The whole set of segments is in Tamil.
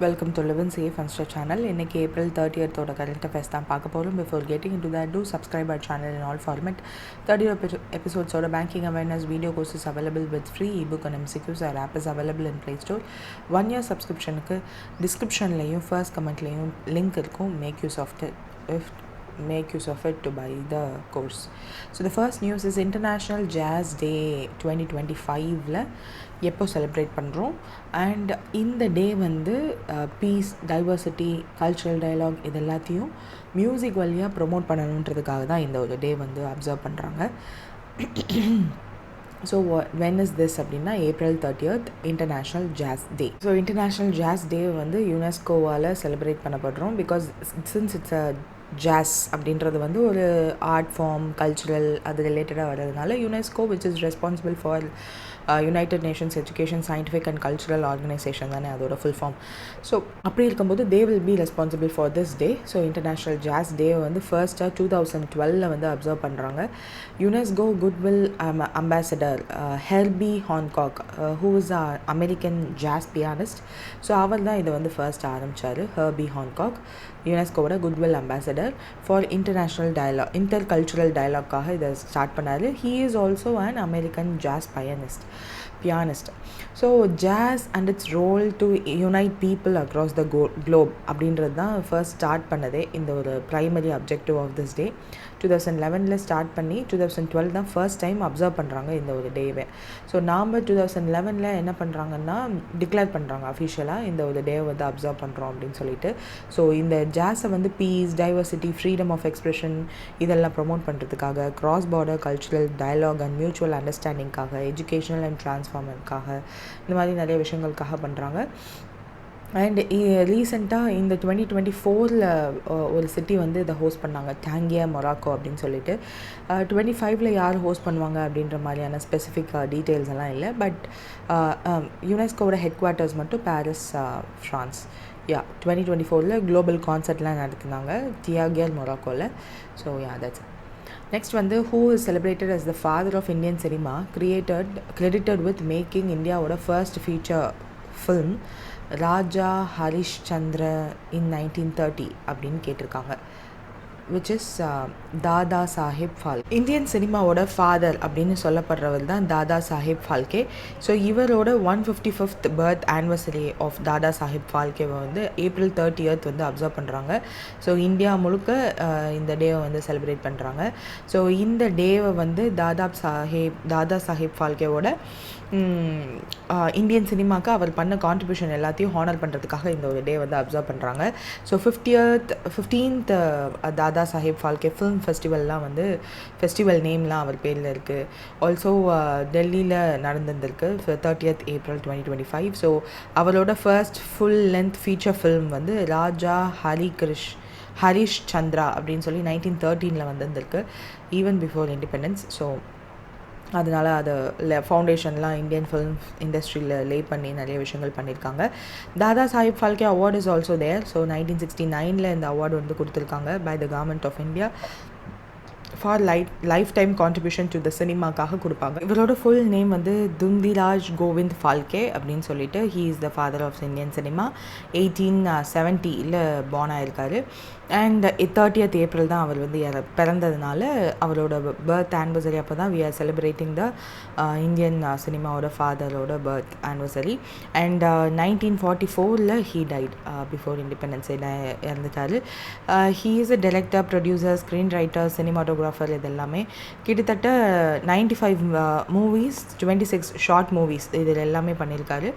Welcome to Live and Safe Insta channel. இன்னைக்கு April 30th ஓட current affairs தான் பார்க்க போகிறோம். Before getting into that, do subscribe our channel in all format. 30 episodes ஓட banking awareness video courses available with free ebook and MCQs. Our app is available in Play Store. 1 year subscriptionக்கு descriptionலையும் first commentலையும் link இருக்கும். Make use of it to buy the course. So the first news is International Jazz Day 2025ல எப்போ செலிப்ரேட் பண்ணுறோம். அண்ட் இந்த டே வந்து பீஸ், டைவர்சிட்டி, கல்ச்சுரல் டயலாக் இது எல்லாத்தையும் மியூசிக் வழியாக ப்ரொமோட் பண்ணணுன்றதுக்காக தான் இந்த ஒரு டே வந்து அப்சர்வ் பண்ணுறாங்க. ஸோ when is this அப்படின்னா April 30th international jazz day. So international jazz day வந்து யுனெஸ்கோவால் செலிப்ரேட் பண்ணப்படுறோம். Because since it's a jazz அப்படின்றது வந்து ஒரு ஆர்ட் ஃபார்ம், கல்ச்சுரல் அது ரிலேட்டடாக வர்றதுனால UNESCO which is responsible for United Nations education, scientific and cultural organisation தானே அதோட ஃபுல் ஃபார்ம். ஸோ அப்படி இருக்கும்போது they will be responsible for this day. So international jazz day வந்து ஃபர்ஸ்ட்டாக 2012 வந்து அப்சர்வ் பண்ணுறாங்க. UNESCO goodwill ambassador Herbie Hancock who is a American jazz pianist. So அவர் தான் இதை வந்து ஃபர்ஸ்ட் ஆரம்பித்தார். ஹெர்பி ஹான்காக் யுனெஸ்கோவோட goodwill ambassador for international dialogue, intercultural டயலாக்காக இதை ஸ்டார்ட் பண்ணார். He is also an American jazz pianist. So jazz and its role to unite people across the globe அப்படின்றது தான் ஃபர்ஸ்ட் ஸ்டார்ட் பண்ணதே. இந்த ஒரு primary objective of this day 2011 start பண்ணி 2012 தான் ஃபர்ஸ்ட் டைம் அப்சர்வ் பண்ணுறாங்க இந்த ஒரு டேவை. ஸோ நாம் 2011 என்ன பண்ணுறாங்கன்னா டிக்ளேர் பண்ணுறாங்க அஃபிஷியலாக இந்த ஒரு டேவை வந்து அப்சர்வ் பண்ணுறோம் அப்படின்னு சொல்லிட்டு. ஸோ இந்த ஜாஸை வந்து peace, diversity, freedom of expression இதெல்லாம் ப்ரொமோட் பண்ணுறதுக்காக, cross border cultural dialogue and mutual அண்டர்ஸ்டாண்டிங்காக, எஜுகேஷனல் அண்ட் ட்ரான்ஸ்ஃபார்மருக்காக, இந்த மாதிரி நிறைய விஷயங்களுக்காக பண்ணுறாங்க. அண்ட் ரீசெண்டாக இந்த 2024 ஒரு சிட்டி வந்து இதை ஹோஸ்ட் பண்ணாங்க, டாங்கியா மொராக்கோ அப்படின்னு சொல்லிட்டு. 25 யார் ஹோஸ்ட் பண்ணுவாங்க அப்படின்ற மாதிரியான ஸ்பெசிஃபிக் டீட்டெயில்ஸ் எல்லாம் இல்லை. பட் யுனெஸ்கோவோட ஹெட் குவார்ட்டர்ஸ் மட்டும் பாரிஸ், ஃப்ரான்ஸ். 2024 குளோபல் கான்சர்ட்லாம் நடத்துனாங்க டியாகியர் மொராக்கோவில். So that's it. Next வந்து who is celebrated as the father of Indian cinema, credited with making Indiaவோட first feature film Raja Harishchandra in 1930 அப்படின்னு கேட்டிருக்காங்க, which is Dada Saheb Phalke. Indian சினிமாவோட ஃபாதர் அப்படின்னு சொல்லப்படுறவர் தான் தாதா சாஹேப் ஃபால்கே. ஸோ இவரோட 155th birth anniversary of Dada Saheb ஃபால்கேவை வந்து April 30th வந்து அப்சர்வ் பண்ணுறாங்க. ஸோ இந்தியா முழுக்க இந்த டேவை வந்து செலிப்ரேட் பண்ணுறாங்க. ஸோ இந்த டேவை வந்து தாதா சாஹேப் ஃபால்கேவோட இந்தியன் சினிமாவுக்கு அவர் பண்ண கான்ட்ரிபியூஷன் எல்லாத்தையும் ஹானர் பண்ணுறதுக்காக இந்த ஒரு டே வந்து அப்சர்வ் பண்ணுறாங்க. ஸோ 15th தாதா சாஹேப் ஃபால்கே ஃபிலிம் ஃபெஸ்டிவல்லாம் வந்து ஃபெஸ்டிவல் நேம்லாம் அவர் பேரில் இருக்குது. ஆல்சோ டெல்லியில் நடந்திருக்கு 30th April 2025. ஸோ அவரோட first full length feature film வந்து ராஜா ஹரிஷ் சந்திரா அப்படின்னு சொல்லி 1913 வந்திருக்கு, ஈவன் பிஃபோர் இண்டிபெண்டன்ஸ். ஸோ அதனால் அதை ஃபவுண்டேஷன்லாம் இந்தியன் ஃபிலிம் இண்டஸ்ட்ரியில் லே பண்ணி நிறைய விஷயங்கள் பண்ணியிருக்காங்க. Dada Saheb Phalke award is also there. So 1969 இந்த அவார்டு வந்து கொடுத்துருக்காங்க by the government of India for lifetime contribution to the சினிமாக்காக கொடுப்பாங்க. இவரோட ஃபுல் நேம் வந்து துந்திராஜ் கோவிந்த் ஃபால்கே அப்படின்னு சொல்லிட்டு. He is the father of Indian cinema. 1870 born ஆயிருக்காரு. அண்ட் 30th April தான் அவர் வந்து பிறந்ததுனால அவரோட பர்த் ஆனிவர்சரி அப்போ தான் we are celebrating the Indian சினிமாவோட ஃபாதரோட birth anniversary. And 1944 he died before independence இறந்துட்டார். He is a director, producer, screenwriter, cinematographer. இது எல்லாமே கிட்டத்தட்ட 95 மூவிஸ், 26 ஷார்ட் மூவிஸ் இதில் எல்லாமே பண்ணியிருக்காரு.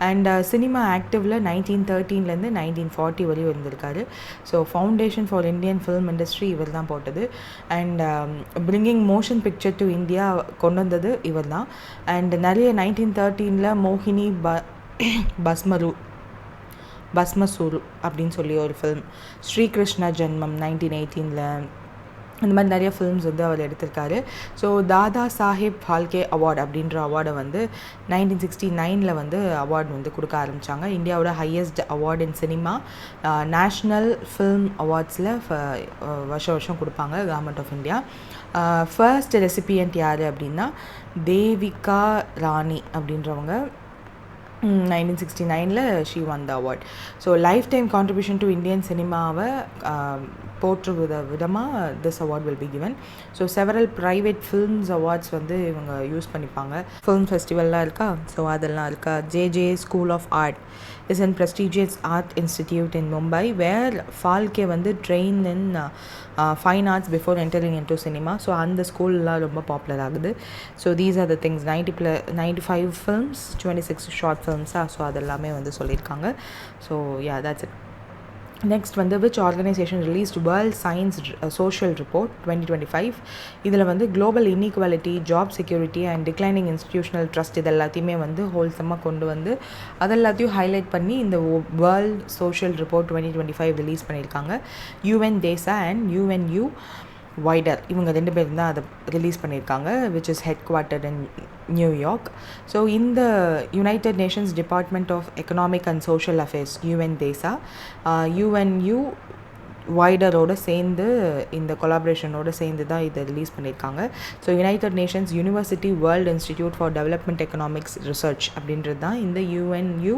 அண்ட் சினிமா ஆக்டிவில் 1913 1940 வரையும் இருந்திருக்காரு. So foundation for Indian film industry இவர் தான் போட்டது. And bringing motion picture to India கொண்டு வந்தது இவர் தான். அண்ட் நிறைய 1913 மோகினி பஸ்மசூரு அப்படின்னு சொல்லி ஒரு ஃபிலிம், ஸ்ரீகிருஷ்ண ஜென்மம் 1918 இந்த மாதிரி நிறைய ஃபிலிம்ஸ் வந்து அவர் எடுத்திருக்காரு. ஸோ தாதா சாஹேப் ஃபால்கே அவார்டு அப்படின்ற அவார்டை வந்து 1969 வந்து அவார்டு வந்து கொடுக்க ஆரம்பித்தாங்க. இந்தியாவோட highest award in cinema national film அவார்ட்ஸில் வருஷம் கொடுப்பாங்க government of India. First recipient யார் அப்படின்னா தேவிகா ராணி அப்படின்றவங்க. 1969ல she won the award. So lifetime contribution to Indian சினிமாவை போற்று விதமாக this award will be given. So several private films awards வந்து இவங்க யூஸ் பண்ணிப்பாங்க. ஃபில்ம் ஃபெஸ்டிவல்லாம் இருக்கா, ஸோ அதெல்லாம் இருக்கா. J school of art is an prestigious art institute in Mumbai where Phalke வந்து trained in fine arts before entering into cinema. So அந்த ஸ்கூல்லாம் ரொம்ப பாப்புலர் ஆகுது. So these are the things 95 films 26 short films. So அதெல்லாமே வந்து சொல்லியிருக்காங்க. So yeah, that's it. Next வந்து which organization released World Science Social Report 2025. இதில் வந்து global inequality, job security and declining institutional trust இது எல்லாத்தையுமே வந்து ஹோல்சமாக கொண்டு வந்து அதெல்லாத்தையும் ஹைலைட் பண்ணி இந்த வேர்ல்ட் சோஷியல் ரிப்போர்ட் 2025 ரிலீஸ் பண்ணியிருக்காங்க. யூஎன் தேசா அண்ட் யூஎன்யூ வைடர் இவங்க 2 பேர் தான் அதை ரிலீஸ் பண்ணியிருக்காங்க, which is headquartered in New York. So இந்த United Nations Department of Economic and Social Affairs UN DESA UNU வைடரோடு சேர்ந்து இந்த கொலாபரேஷனோடு சேர்ந்து தான் இதை ரிலீஸ் பண்ணியிருக்காங்க. So United Nations University World Institute for Development Economics Research அப்படின்றது தான் இந்த யூஎன்யூ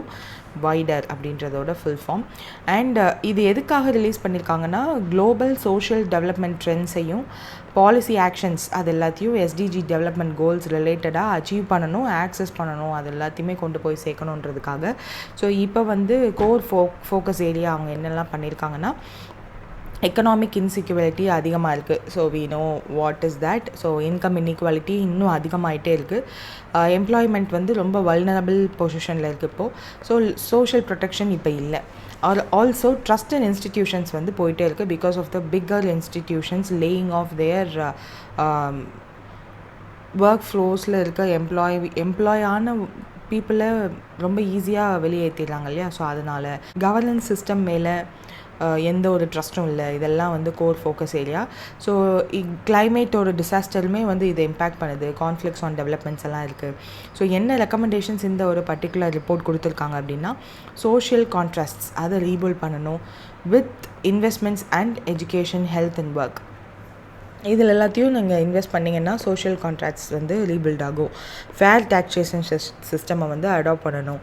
வைடர் அப்படின்றதோட ஃபுல் ஃபார்ம். அண்ட் இது எதுக்காக ரிலீஸ் பண்ணியிருக்காங்கன்னா குளோபல் சோஷியல் டெவலப்மெண்ட் ட்ரெண்ட்ஸையும் பாலிசி ஆக்ஷன்ஸ் அது எல்லாத்தையும் எஸ்டிஜி டெவலப்மெண்ட் கோல்ஸ் ரிலேட்டடாக அச்சீவ் பண்ணணும், ஆக்சஸ் பண்ணணும், அது எல்லாத்தையுமே கொண்டு போய் சேர்க்கணுன்றதுக்காக. ஸோ இப்போ வந்து கோர் ஃபோக்கஸ் ஏரியா அவங்க என்னெல்லாம் பண்ணியிருக்காங்கன்னா எக்கனாமிக் இன்செக்யூரிட்டி அதிகமாக இருக்குது. So we know what is that. So income inequality இன்னும் அதிகமாகிட்டே இருக்குது. எம்ப்ளாய்மெண்ட் வந்து ரொம்ப வல்னரபிள் பொசிஷனில் இருக்குது இப்போது. ஸோ சோஷியல் ப்ரொடெக்ஷன் இப்போ இல்லை. ஆல்சோ ட்ரஸ்ட் அண்ட் இன்ஸ்டிடியூஷன்ஸ் வந்து போயிட்டே இருக்குது because of the bigger institutions laying off their work ஃப்ளோஸில் இருக்க எம்ப்ளாயான பீப்புளை ரொம்ப ஈஸியாக வெளியேற்றிடுறாங்க இல்லையா. ஸோ அதனால் கவர்னன்ஸ் சிஸ்டம் மேலே எந்த ஒரு ட்ரஸ்ட்டும் இல்லை. இதெல்லாம் வந்து கோர் ஃபோக்கஸ் ஏரியா. ஸோ கிளைமேட்டோட டிசாஸ்டருமே வந்து இதை இம்பேக்ட் பண்ணுது. கான்ஃப்ளிக்ஸ் ஆன் டெவலப்மெண்ட்ஸ் எல்லாம் இருக்குது. ஸோ என்ன ரெக்கமெண்டேஷன்ஸ் இந்த ஒரு பர்டிகுலர் ரிப்போர்ட் கொடுத்துருக்காங்க அப்படின்னா சோஷியல் கான்ட்ராஸ்ட்ஸ் அதை ரீபில்ட் பண்ணணும் with investments and education, health and work. இதில் எல்லாத்தையும் நீங்கள் இன்வெஸ்ட் பண்ணிங்கன்னா சோஷியல் கான்ட்ராக்ட்ஸ் வந்து ரீபில்ட் ஆகும். ஃபேர் டேக்ஸேஷன் சிஸ்டமை வந்து அடாப்ட் பண்ணணும்.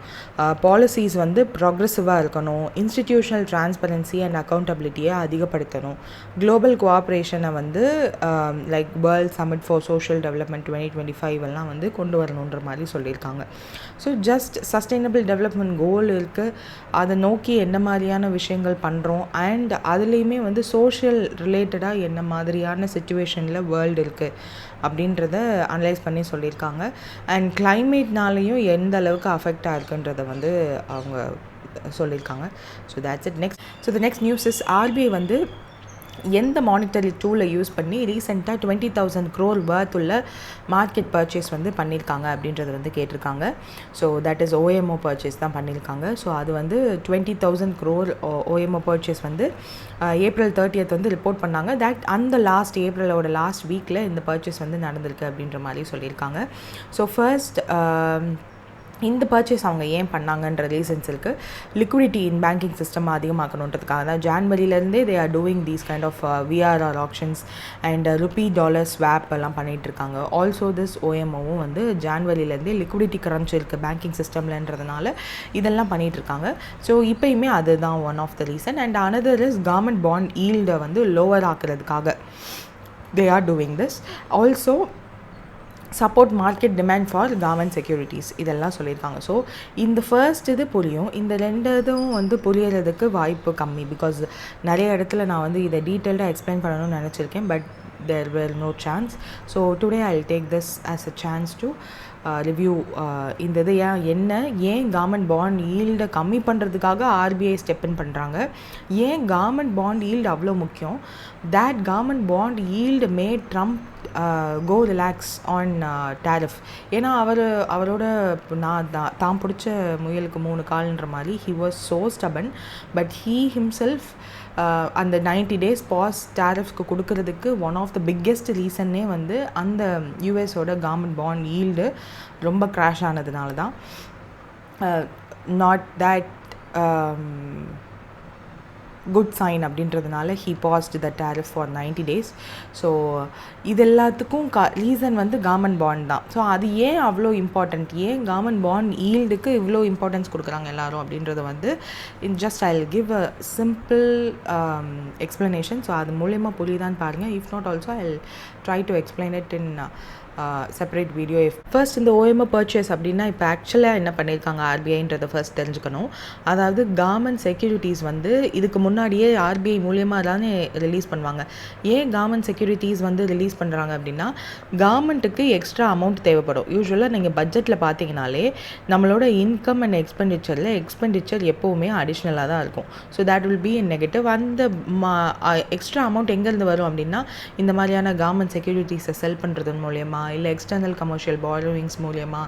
பாலிசிஸ் வந்து ப்ராக்ரெசிவாக இருக்கணும். இன்ஸ்டிடியூஷனல் டிரான்ஸ்பரன்சி அண்ட் அக்கௌண்டபிலிட்டியை அதிகப்படுத்தணும். குளோபல் கோஆப்ரேஷனை வந்து like world summit for social development 2025 எல்லாம் வந்து கொண்டு வரணுன்ற மாதிரி சொல்லியிருக்காங்க. So just sustainable development goal இருக்குது, அதை நோக்கி என்ன மாதிரியான விஷயங்கள் பண்ணுறோம் அண்ட் அதுலேயுமே வந்து சோஷியல் ரிலேட்டடாக என்ன மாதிரியான சிச்சுவேஷனில் வேர்ல்டு இருக்குது அப்படின்றத அனலைஸ் பண்ணி சொல்லியிருக்காங்க. அண்ட் கிளைமேட்னாலேயும் எந்த அளவுக்கு அஃபெக்ட் ஆகிருக்குன்றதை வந்து அவங்க சொல்லியிருக்காங்க. So that's it. The next news is RBI வந்து எந்த மானிட்டரி டூலை யூஸ் பண்ணி ரீசெண்டாக 20,000 crore worth உள்ள மார்க்கெட் பர்ச்சேஸ் வந்து பண்ணியிருக்காங்க அப்படின்றத வந்து கேட்டிருக்காங்க. ஸோ தட் இஸ் ஓஎம்ஓ பர்ச்சேஸ் தான் பண்ணியிருக்காங்க. ஸோ அது வந்து 20,000 crore ஓஎம்ஓ பர்ச்சேஸ் வந்து April 30th வந்து ரிப்போர்ட் பண்ணாங்க. தட் அந்த ஏப்ரலோட லாஸ்ட் வீக்கில் இந்த பர்ச்சேஸ் வந்து நடந்திருக்கு அப்படின்ற மாதிரி சொல்லியிருக்காங்க. ஸோ ஃபர்ஸ்ட் இந்த பர்ச்சேஸ் அவங்க ஏன் பண்ணாங்கன்ற ரீசன்ஸ் இருக்குது. லிக்விடிட்டி இன் பேங்கிங் சிஸ்டம் அதிகமாக்கணுன்றதுக்காக தான் ஜான்வரியிலேருந்தே they are doing these kind of VRR options and rupee dollar swap எல்லாம் பண்ணிகிட்ருக்காங்க. ஆல்சோ திஸ் ஓஎம்ஓவும் வந்து ஜான்வரியிலேருந்தே லிக்விடிட்டி கிரன்ச் இருக்குது பேங்கிங் சிஸ்டம்லன்றதுனால இதெல்லாம் பண்ணிகிட்ருக்காங்க. ஸோ இப்போயுமே அதுதான் one of the reason. And another is government bond ஈல்டை வந்து லோவர் ஆக்கிறதுக்காக they are doing this. Also support market demand for government securities இதெல்லாம் சொல்லியிருக்காங்க. ஸோ இந்த ஃபர்ஸ்ட் இது புரியும், இந்த 2 இதுவும் வந்து புரியறதுக்கு வாய்ப்பு கம்மி. பிகாஸ் நிறைய இடத்துல நான் வந்து இதை டீட்டெயில்டாக எக்ஸ்பிளைன் பண்ணணும்னு நினச்சிருக்கேன், but there were no chance. So today I'll take this as a chance to review இந்த இது ஏன் கவர்மெண்ட் பாண்ட் ஈல்டை கம்மி பண்ணுறதுக்காக ஆர்பிஐ ஸ்டெப் இன் பண்ணுறாங்க, ஏன் கவர்மெண்ட் பாண்ட் ஈல்டு அவ்வளோ முக்கியம், that government bond yield may Trump go relax on tariff. ஏன்னா அவரோட தான் பிடிச்ச முயலுக்கு 3 கால்ன்ற மாதிரி he was so stubborn, but he himself அந்த 90 days பாஸ் டேரிஃப்க்கு கொடுக்கறதுக்கு ஒன் ஆஃப் த பிக்கெஸ்ட் ரீசன்னே வந்து அந்த யூஎஸோட கவர்மெண்ட் பாண்ட் ஈல்டு ரொம்ப க்ராஷ் ஆனதுனால தான். நாட் தேட் குட் சைன் அப்படின்றதுனால he past the tariff for 90 days. So இது எல்லாத்துக்கும் ரீசன் வந்து கவர்மெண்ட் பாண்ட் தான். ஸோ அது ஏன் அவ்வளோ இம்பார்ட்டண்ட், ஏன் கவர்மெண்ட் பாண்ட் ஈல்டுக்கு இவ்வளோ இம்பார்ட்டன்ஸ் கொடுக்குறாங்க எல்லாரும் அப்படின்றத வந்து just I will give a simple explanation. So அது மூலயமா புரியுதான்னு பாருங்கள். If not also I will try to explain it in separate video. First இந்த ஓஎம்ஓ பர்ச்சேஸ் அப்படின்னா இப்போ ஆக்சுவலாக என்ன பண்ணியிருக்காங்க ஆர்பிஐன்றதை ஃபர்ஸ்ட் தெரிஞ்சுக்கணும். அதாவது கவர்மெண்ட் செக்யூரிட்டிஸ் வந்து இதுக்கு முன்னாடியே ஆர்பிஐ மூலியமாக தானே ரிலீஸ் பண்ணுவாங்க. ஏன் கவர்மெண்ட் செக்யூரிட்டிஸ் வந்து ரிலீஸ் பண்ணுறாங்க அப்படின்னா கவர்மெண்ட்டுக்கு எக்ஸ்ட்ரா அமௌண்ட் தேவைப்படும். யூஸ்வலாக நீங்கள் பட்ஜெட்டில் பார்த்தீங்கனாலே நம்மளோட இன்கம் அண்ட் எக்ஸ்பெண்டிச்சர் எப்போவுமே அடிஷ்னலாக தான் இருக்கும். So that will be in negative. அந்த எக்ஸ்ட்ரா அமௌண்ட் எங்கேருந்து வரும் அப்படின்னா இந்த மாதிரியான கவர்மெண்ட் செக்யூரிட்டிஸை செல் பண்ணுறது மூலயமா இல்லை எக்ஸ்டர்னல் கமர்ஷியல் பாரோவிங்ஸ் மூலயமா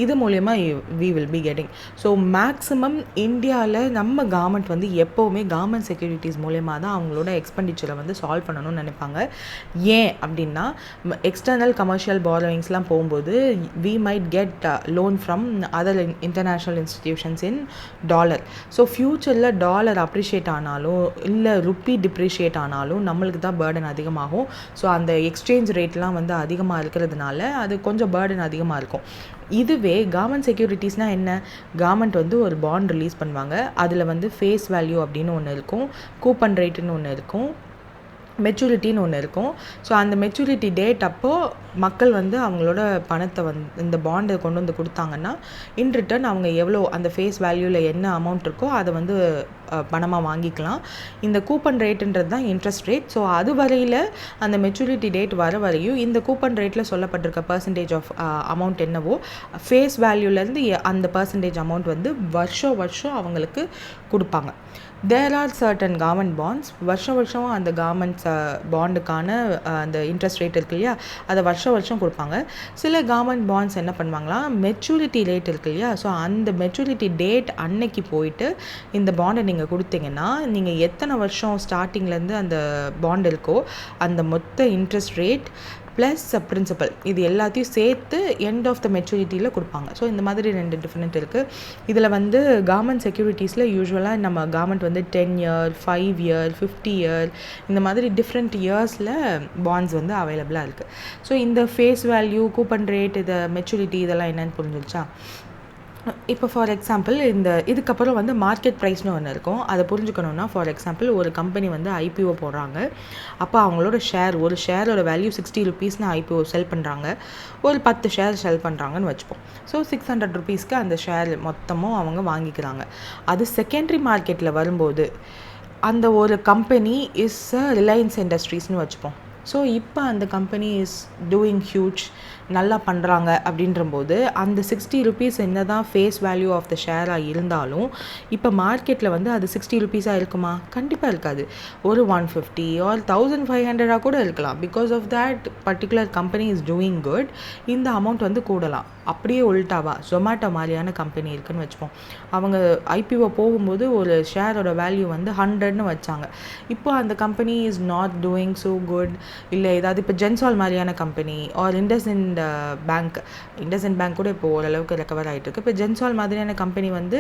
இது மூலயமா we will be getting. So maximum இந்தியாவில் நம்ம கவர்மெண்ட் வந்து எப்போவுமே கவர்மெண்ட் செக்யூரிட்டிஸ் மூலயமா தான் அவங்களோட எக்ஸ்பெண்டிச்சரை வந்து சால்வ் பண்ணணும்னு நினைப்பாங்க. ஏன் அப்படின்னா எக்ஸ்டர்னல் கமர்ஷியல் பாரோவிங்ஸ்லாம் போகும்போது we might get loan from other international institutions in dollar. So ஃப்யூச்சரில் டாலர் அப்ரிஷியேட் ஆனாலும் இல்லை ருப்பி டிப்ரிஷியேட் ஆனாலும் நம்மளுக்கு தான் பேர்டன் அதிகமாகும். ஸோ அந்த எக்ஸ்சேஞ்ச் ரேட்லாம் வந்து அதிகமாக இருக்கிறதுனால அது கொஞ்சம் பேர்டன் அதிகமாக இருக்கும். இதுவே கவர்மெண்ட் செக்யூரிட்டிஸ்னால் என்ன, கவர்மெண்ட் வந்து ஒரு பாண்ட் ரிலீஸ் பண்ணுவாங்க. அதில் வந்து ஃபேஸ் வேல்யூ அப்படின்னு ஒன்று இருக்கும், கூப்பன் ரேட்டுன்னு ஒன்று இருக்கும், மெச்சூரிட்டின்னு ஒன்று இருக்கும். ஸோ அந்த மெச்சூரிட்டி டேட் அப்போது மக்கள் வந்து அவங்களோட பணத்தை இந்த பாண்டை கொண்டு வந்து கொடுத்தாங்கன்னா இன் ரிட்டர்ன் அவங்க எவ்வளோ அந்த ஃபேஸ் வேல்யூவில் என்ன அமௌண்ட் இருக்கோ அதை வந்து பணமாக வாங்கிக்கலாம். இந்த கூப்பன் ரேட்டுன்றது தான் இன்ட்ரெஸ்ட் ரேட். ஸோ அது வரையில் அந்த மெச்சூரிட்டி டேட் வர வரையும் இந்த கூப்பன் ரேட்டில் சொல்லப்பட்டிருக்க பர்சன்டேஜ் ஆஃப் அமௌண்ட் என்னவோ ஃபேஸ் வேல்யூலேருந்து அந்த பர்சன்டேஜ் அமௌண்ட் வந்து வருஷம் அவங்களுக்கு கொடுப்பாங்க. There are certain government bonds வருஷம் அந்த கவர்மெண்ட்ஸ் பாண்டுக்கான அந்த இன்ட்ரெஸ்ட் ரேட் இருக்கு இல்லையா அதை வருஷம் கொடுப்பாங்க. சில கவர்மெண்ட் பாண்ட்ஸ் என்ன பண்ணுவாங்களா மெச்சூரிட்டி ரேட் இருக்கு இல்லையா, ஸோ அந்த மெச்சூரிட்டி டேட் அன்னைக்கு போயிட்டு இந்த பாண்டை நீங்கள் கொடுத்தீங்கன்னா நீங்கள் எத்தனை வருஷம் ஸ்டார்டிங்லேருந்து அந்த பாண்ட் இருக்கோ அந்த மொத்த இன்ட்ரெஸ்ட் ரேட் ப்ளஸ் பிரின்சிபல் இது எல்லாத்தையும் சேர்த்து எண்ட் ஆஃப் த மெச்சூரிட்டியில் கொடுப்பாங்க. ஸோ இந்த மாதிரி 2 டிஃப்ரெண்ட் இருக்குது. இதில் வந்து கவர்மெண்ட் செக்யூரிட்டிஸில் யூஸ்வலாக நம்ம கவர்மெண்ட் வந்து 10 year 5 year 50 year இந்த மாதிரி டிஃப்ரெண்ட் இயர்ஸில் பாண்ட்ஸ் வந்து அவைலபிளாக இருக்குது. ஸோ இந்த ஃபேஸ் வேல்யூ கூப்பன் ரேட் இதை மெச்சூரிட்டி இதெல்லாம் என்னென்னு புரிஞ்சிருச்சா? இப்போ ஃபார் எக்ஸாம்பிள் இதுக்கப்புறம் வந்து மார்க்கெட் ப்ரைஸ்னு ஒன்று இருக்கும். அதை புரிஞ்சுக்கணுன்னா ஃபார் எக்ஸாம்பிள் ஒரு கம்பெனி வந்து ஐபிஓ போடுறாங்க. அப்போ அவங்களோட ஒரு ஷேரோட வேல்யூ 60 rupeesனு ஐபிஓ செல் பண்ணுறாங்க. ஒரு 10 ஷேர் செல் பண்ணுறாங்கன்னு வச்சுப்போம். ஸோ 600 rupeesக்கு அந்த ஷேர் மொத்தமும் அவங்க வாங்கிக்கிறாங்க. அது செகண்டரி மார்க்கெட்டில் வரும்போது அந்த ஒரு கம்பெனி இஸ் ரிலையன்ஸ் இண்டஸ்ட்ரீஸ்னு வச்சுப்போம். ஸோ இப்போ அந்த கம்பெனி இஸ் டூயிங் ஹியூஜ் நல்லா பண்ணுறாங்க அப்படின்றபோது அந்த 60 rupees என்ன தான் ஃபேஸ் வேல்யூ ஆஃப் த ஷேராக இருந்தாலும் இப்போ மார்க்கெட்டில் வந்து அது 60 rupeesஆக இருக்குமா? கண்டிப்பாக இருக்காது. ஒரு 150 or 1500 கூட இருக்கலாம். Because of that particular company is doing good. இந்த அமௌண்ட் வந்து கூடலாம். அப்படியே உல்டாவா ஜொமேட்டோ மாதிரியான கம்பெனி இருக்குதுன்னு வச்சுப்போம். அவங்க ஐபிஓ போகும்போது ஒரு ஷேரோட வேல்யூ வந்து 100ன்னு வச்சாங்க. இப்போ அந்த company is not doing so good. இல்லை ஏதாவது இப்போ ஜென்சால் மாதிரியான கம்பெனி ஆர் இண்டஸ்இண்ட் பேங்க் கூட இப்போ ஓரளவுக்கு ரெக்கவர் ஆகிட்டு இருக்கு. இப்போ ஜென்சால் மாதிரியான கம்பெனி வந்து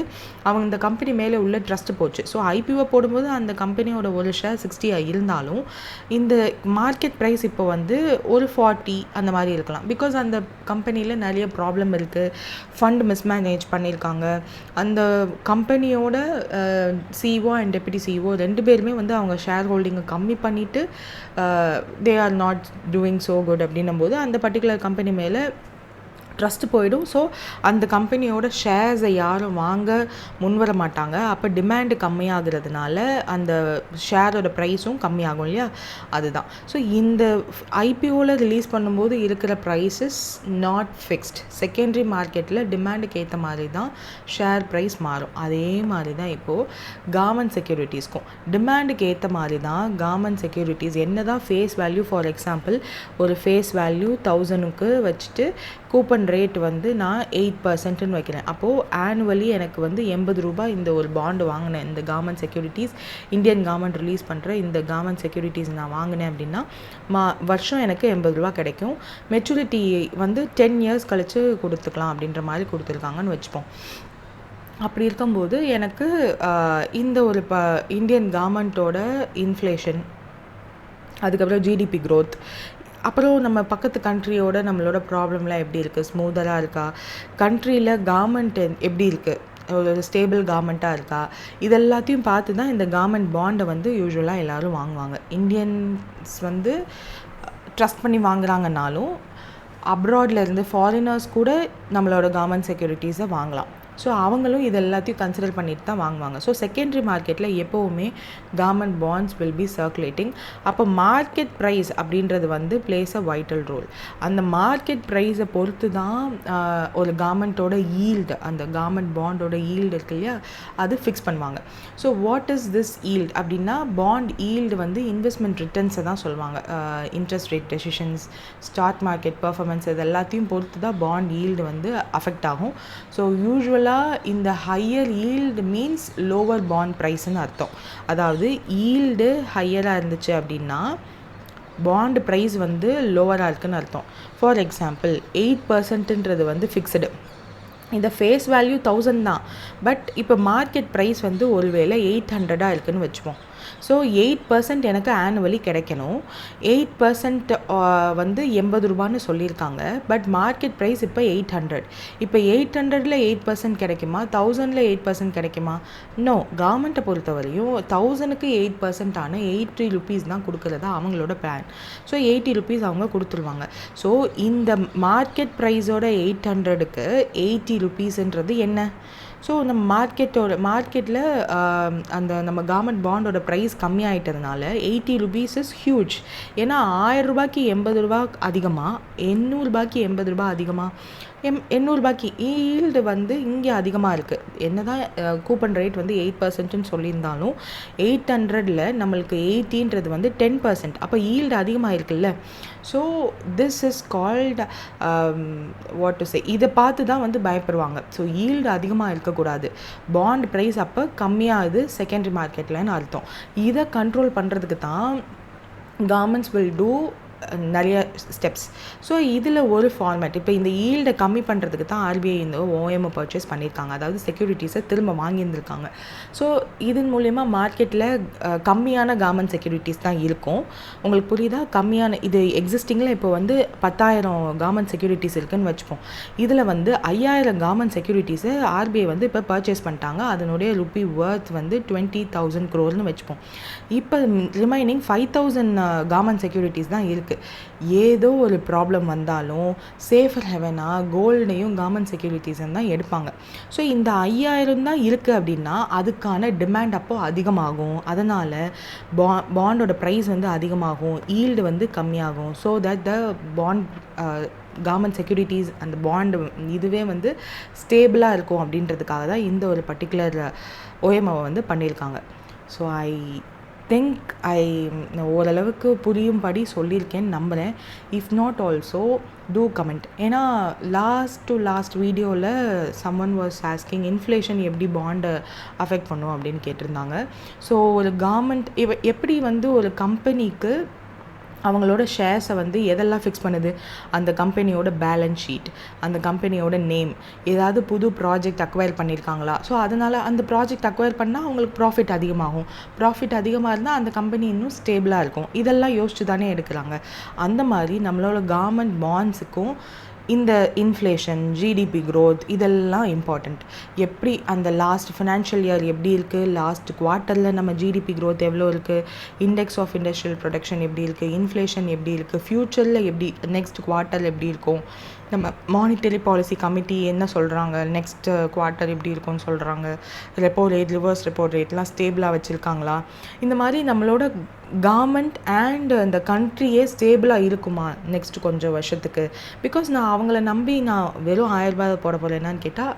அவங்க இந்த கம்பெனி மேலே உள்ள ட்ரஸ்ட் போச்சு. ஸோ ஐபிஓ போடும்போது அந்த கம்பெனியோட ஒரு ஷேர் 60 இருந்தாலும் இந்த மார்க்கெட் ப்ரைஸ் இப்போ வந்து ஒரு 40 அந்த மாதிரி இருக்கலாம். பிகாஸ் அந்த கம்பெனியில் நிறைய ப்ராப்ளம் இருக்குது. ஃபண்ட் மிஸ்மேனேஜ் பண்ணியிருக்காங்க. அந்த கம்பெனியோட சிஇஓ அண்ட் டெப்யூட்டி சிஇஓ 2 பேருமே வந்து அவங்க ஷேர் ஹோல்டிங்கை கம்மி பண்ணிவிட்டு they are not doing so good அப்படின்னும் போது அந்த பர்டிகுலர் கம்பெனி மேலே ட்ரஸ்ட் போயிடும். ஸோ அந்த கம்பெனியோட ஷேர்ஸை யாரும் வாங்க முன்வர மாட்டாங்க. அப்போ டிமாண்டு கம்மியாகிறதுனால அந்த ஷேரோட ப்ரைஸும் கம்மியாகும் இல்லையா, அதுதான். ஸோ இந்த ஐபிஓவில் ரிலீஸ் பண்ணும்போது இருக்கிற price is not fixed. Secondary மார்க்கெட்டில் டிமாண்டுக்கு ஏற்ற மாதிரி தான் ஷேர் ப்ரைஸ் மாறும். அதே மாதிரி தான் இப்போது கவர்மெண்ட் செக்யூரிட்டிஸ்க்கும் டிமாண்டுக்கு ஏற்ற மாதிரி தான் கவர்மெண்ட் செக்யூரிட்டிஸ் என்ன தான் ஃபேஸ் வேல்யூ ஃபார் எக்ஸாம்பிள் ஒரு ஃபேஸ் வேல்யூ 1000க்கு வச்சுட்டு கூப்பன் ரேட் வந்து நான் 8%ன்னு வைக்கிறேன். அப்போது ஆனுவலி எனக்கு வந்து 80 ரூபாய் இந்த ஒரு பாண்டு வாங்கினேன். இந்த government securities Indian government release பண்ணுற இந்த கவர்மெண்ட் செக்யூரிட்டிஸ் நான் வாங்கினேன் அப்படின்னா வருஷம் எனக்கு 80 ரூபா கிடைக்கும். மெச்சூரிட்டி வந்து 10 years கழித்து கொடுத்துக்கலாம் அப்படின்ற மாதிரி கொடுத்துருக்காங்கன்னு வச்சுப்போம். அப்படி இருக்கும்போது எனக்கு இந்த ஒரு இந்தியன் கவர்மெண்ட்டோட இன்ஃப்ளேஷன், அதுக்கப்புறம் ஜிடிபி க்ரோத், அப்புறம் நம்ம பக்கத்து கண்ட்ரியோட நம்மளோட ப்ராப்ளம்லாம் எப்படி இருக்குது, ஸ்மூதராக இருக்கா, கண்ட்ரியில் கவர்மெண்ட் எப்படி இருக்குது, ஒரு ஸ்டேபிள் கவர்மெண்ட்டாக இருக்கா, இதெல்லாத்தையும் பார்த்து தான் இந்த கவர்மெண்ட் பாண்டை வந்து யூஸ்வலாக எல்லோரும் வாங்குவாங்க. இந்தியன்ஸ் வந்து ட்ரஸ்ட் பண்ணி வாங்குறாங்கனாலும் அப்ராட்ல இருந்து ஃபாரினர்ஸ் கூட நம்மளோட கவர்மெண்ட் செக்யூரிட்டிஸை வாங்கலாம். ஸோ அவங்களும் இது எல்லாத்தையும் கன்சிடர் பண்ணிட்டு தான் வாங்குவாங்க. ஸோ செகண்டரி மார்க்கெட்டில் எப்போவுமே government bonds will be circulating. அப்போ மார்க்கெட் ப்ரைஸ் அப்படின்றது வந்து பிளேஸ் அ வைட்டல் ரோல். அந்த மார்க்கெட் ப்ரைஸை பொறுத்து தான் ஒரு கவர்மெண்ட்டோட ஈல்டு, அந்த கவர்மெண்ட் பாண்டோட ஈல்டு இருக்கு இல்லையா, அது ஃபிக்ஸ் பண்ணுவாங்க. So what is this yield அப்படின்னா, பாண்ட் ஈல்டு வந்து இன்வெஸ்ட்மெண்ட் ரிட்டர்ன்ஸை தான் சொல்லுவாங்க. Interest rate decisions, stock market performance, இது எல்லாத்தையும் பொறுத்து தான் பாண்ட் ஈல்டு வந்து அஃபெக்ட் ஆகும். ஸோ யூஸ்வலாக இந்த higher yield means lower bond ப்ரைஸ்ன்னு அர்த்தம். அதாவது ஈல்டு ஹையராக இருந்துச்சு அப்படின்னா பாண்ட் ப்ரைஸ் வந்து லோவராக இருக்குன்னு அர்த்தம். ஃபார் எக்ஸாம்பிள் 8% வந்து ஃபிக்ஸ்டு. இந்த ஃபேஸ் வேல்யூ 1000 தான், பட் இப்போ மார்க்கெட் ப்ரைஸ் வந்து ஒருவேளை 800 இருக்குதுன்னு வச்சுப்போம். ஸோ 8% எனக்கு ஆனுவலி கிடைக்கணும். 8% வந்து 80 ரூபான்னு சொல்லியிருக்காங்க, பட் மார்க்கெட் ப்ரைஸ் இப்போ 800. இப்போ 800ல் 8% கிடைக்குமா, 1000ல் 8% கிடைக்குமா? நோ. கவர்மெண்ட்டை பொறுத்தவரையும் 1000க்கு 8% ஆன 80 ருபீஸ் தான் கொடுக்குறதா அவங்களோட பிளான். ஸோ 80 ருபீஸ் அவங்க கொடுத்துருவாங்க. ஸோ இந்த மார்க்கெட் ப்ரைஸோட 800க்கு 80 ருபீஸ்ன்றது என்ன? ஸோ நம்ம மார்க்கெட்டில் அந்த நம்ம கவர்மெண்ட் பாண்டோட ப்ரைஸ் கம்மியாயிட்டதுனால 80 ருபீஸ் இஸ் ஹியூஜ். ஏன்னா 1000 ரூபாய்க்கு 80 ரூபா அதிகமாக, 800 ரூபாய்க்கு 80 ரூபா அதிகமாக, 800 ரூபாய்க்கு ஈல்டு வந்து இங்கே அதிகமாக இருக்குது. என்ன தான் கூப்பன் ரேட் வந்து 8%ன்னு சொல்லியிருந்தாலும் 800ல் நம்மளுக்கு 80ன்றது வந்து 10%. அப்போ ஈல்டு அதிகமாக இருக்குல்ல. So this is called what to say, இதை பார்த்து தான் வந்து பயப்படுவாங்க. ஸோ ஈல்டு அதிகமாக இருக்கக்கூடாது, பாண்ட் ப்ரைஸ் அப்போ கம்மியாகுது செகண்டரி மார்க்கெட்லன்னு அர்த்தம். இதை கண்ட்ரோல் பண்ணுறதுக்கு தான் கவர்மெண்ட்ஸ் வில் டூ நிறைய ஸ்டெப்ஸ். ஸோ இதில் ஒரு ஃபார்மேட், இப்போ இந்த ஈல்டை கம்மி பண்ணுறதுக்கு தான் ஆர்பிஐ இந்த ஓஎம்ஐ பர்ச்சேஸ் பண்ணியிருக்காங்க, அதாவது செக்யூரிட்டிஸை திரும்ப வாங்கியிருந்திருக்காங்க. ஸோ இதன் மூலயமா மார்க்கெட்டில் கம்மியான கவர்மெண்ட் செக்யூரிட்டிஸ் தான் இருக்கும். உங்களுக்கு புரியுதா? கம்மியான, இது எக்ஸிஸ்டிங்கில் இப்போ வந்து 10,000 கவர்மெண்ட் செக்யூரிட்டிஸ் இருக்குதுன்னு வச்சுப்போம். இதில் வந்து 5,000 கவர்மெண்ட் செக்யூரிட்டிஸை ஆர்பிஐ வந்து இப்போ பர்ச்சேஸ் பண்ணிட்டாங்க. அதனுடைய ருப்பி ஒர்த் வந்து 20,000 crore வச்சுப்போம். இப்போ ரிமைனிங் 5,000 கவர்மெண்ட் செக்யூரிட்டிஸ் தான் இருக்குது. ஏதோ ஒரு ப்ராப்ளம் வந்தாலும் சேஃபர் ஹெவனாக கோல்டையும் கவர்மெண்ட் செக்யூரிட்டிஸும் தான் எடுப்பாங்க. ஸோ இந்த 5,000 தான் இருக்குது அப்படின்னா அதுக்கான டிமாண்ட் அப்போது அதிகமாகும். அதனால் பாண்டோட ப்ரைஸ் வந்து அதிகமாகும், ஈல்டு வந்து கம்மியாகும். So that the bond government securities அந்த பாண்டு இதுவே வந்து ஸ்டேபிளாக இருக்கும் அப்படின்றதுக்காக தான் இந்த ஒரு பர்டிகுலர் ஓஎம்ஐ வந்து பண்ணியிருக்காங்க. ஸோ ஐ திங்க் ஓரளவுக்கு புரியும்படி சொல்லியிருக்கேன்னு நம்புகிறேன். If not also do comment. ஏன்னா லாஸ்ட் வீடியோவில் சம்மன் வாஸ் ஆஸ்கிங் இன்ஃப்ளேஷன் எப்படி பாண்டை அஃபெக்ட் பண்ணும் அப்படின்னு கேட்டிருந்தாங்க. ஸோ ஒரு கவர்மெண்ட் எப்படி வந்து ஒரு கம்பெனிக்கு அவங்களோட ஷேர்ஸை வந்து எதெல்லாம் ஃபிக்ஸ் பண்ணுது, அந்த கம்பெனியோட பேலன்ஸ் ஷீட், அந்த கம்பெனியோட நேம், ஏதாவது புது ப்ராஜெக்ட் அக்வயர் பண்ணியிருக்காங்களா, ஸோ அதனால் அந்த ப்ராஜெக்ட் அக்வயர் பண்ணால் அவங்களுக்கு ப்ராஃபிட் அதிகமாகும். ப்ராஃபிட் அதிகமாக இருந்தால் அந்த கம்பெனி இன்னும் ஸ்டேபிளாக இருக்கும். இதெல்லாம் யோசிச்சு தானே எடுக்கிறாங்க. அந்த மாதிரி நம்மளோட கவர்மெண்ட் பாண்ட்ஸுக்கும் இந்த இன்ஃப்ளேஷன், ஜிடிபி க்ரோத் இதெல்லாம் இம்பார்ட்டண்ட். எப்படி அந்த லாஸ்ட் ஃபினான்ஷியல் இயர் எப்படி இருக்குது, லாஸ்ட் குவார்ட்டரில் நம்ம ஜிடிபி க்ரோத் எவ்வளோ இருக்குது, இண்டெக்ஸ் ஆஃப் இண்டஸ்ட்ரியல் ப்ரொடக்ஷன் எப்படி இருக்குது, இன்ஃப்ளேஷன் எப்படி இருக்குது, ஃப்யூச்சரில் எப்படி நெக்ஸ்ட் குவார்ட்டர் எப்படி இருக்கும், நம்ம மானிட்டரி பாலிசி கமிட்டி என்ன சொல்கிறாங்க, நெக்ஸ்ட் குவார்ட்டர் எப்படி இருக்கும்னு சொல்கிறாங்க, ரெப்போ ரேட், ரிவர்ஸ் ரெப்போ ரேட்லாம் ஸ்டேபிளாக வச்சுருக்காங்களா, இந்த மாதிரி நம்மளோட கவர்மெண்ட் அண்ட் இந்த கண்ட்ரியே ஸ்டேபிளாக இருக்குமா நெக்ஸ்ட் கொஞ்சம் வருஷத்துக்கு. பிகாஸ் நான் அவங்கள நம்பி நான் வெறும் 1000 ரூபாய் போட போகிறேன்னான்னு கேட்டால்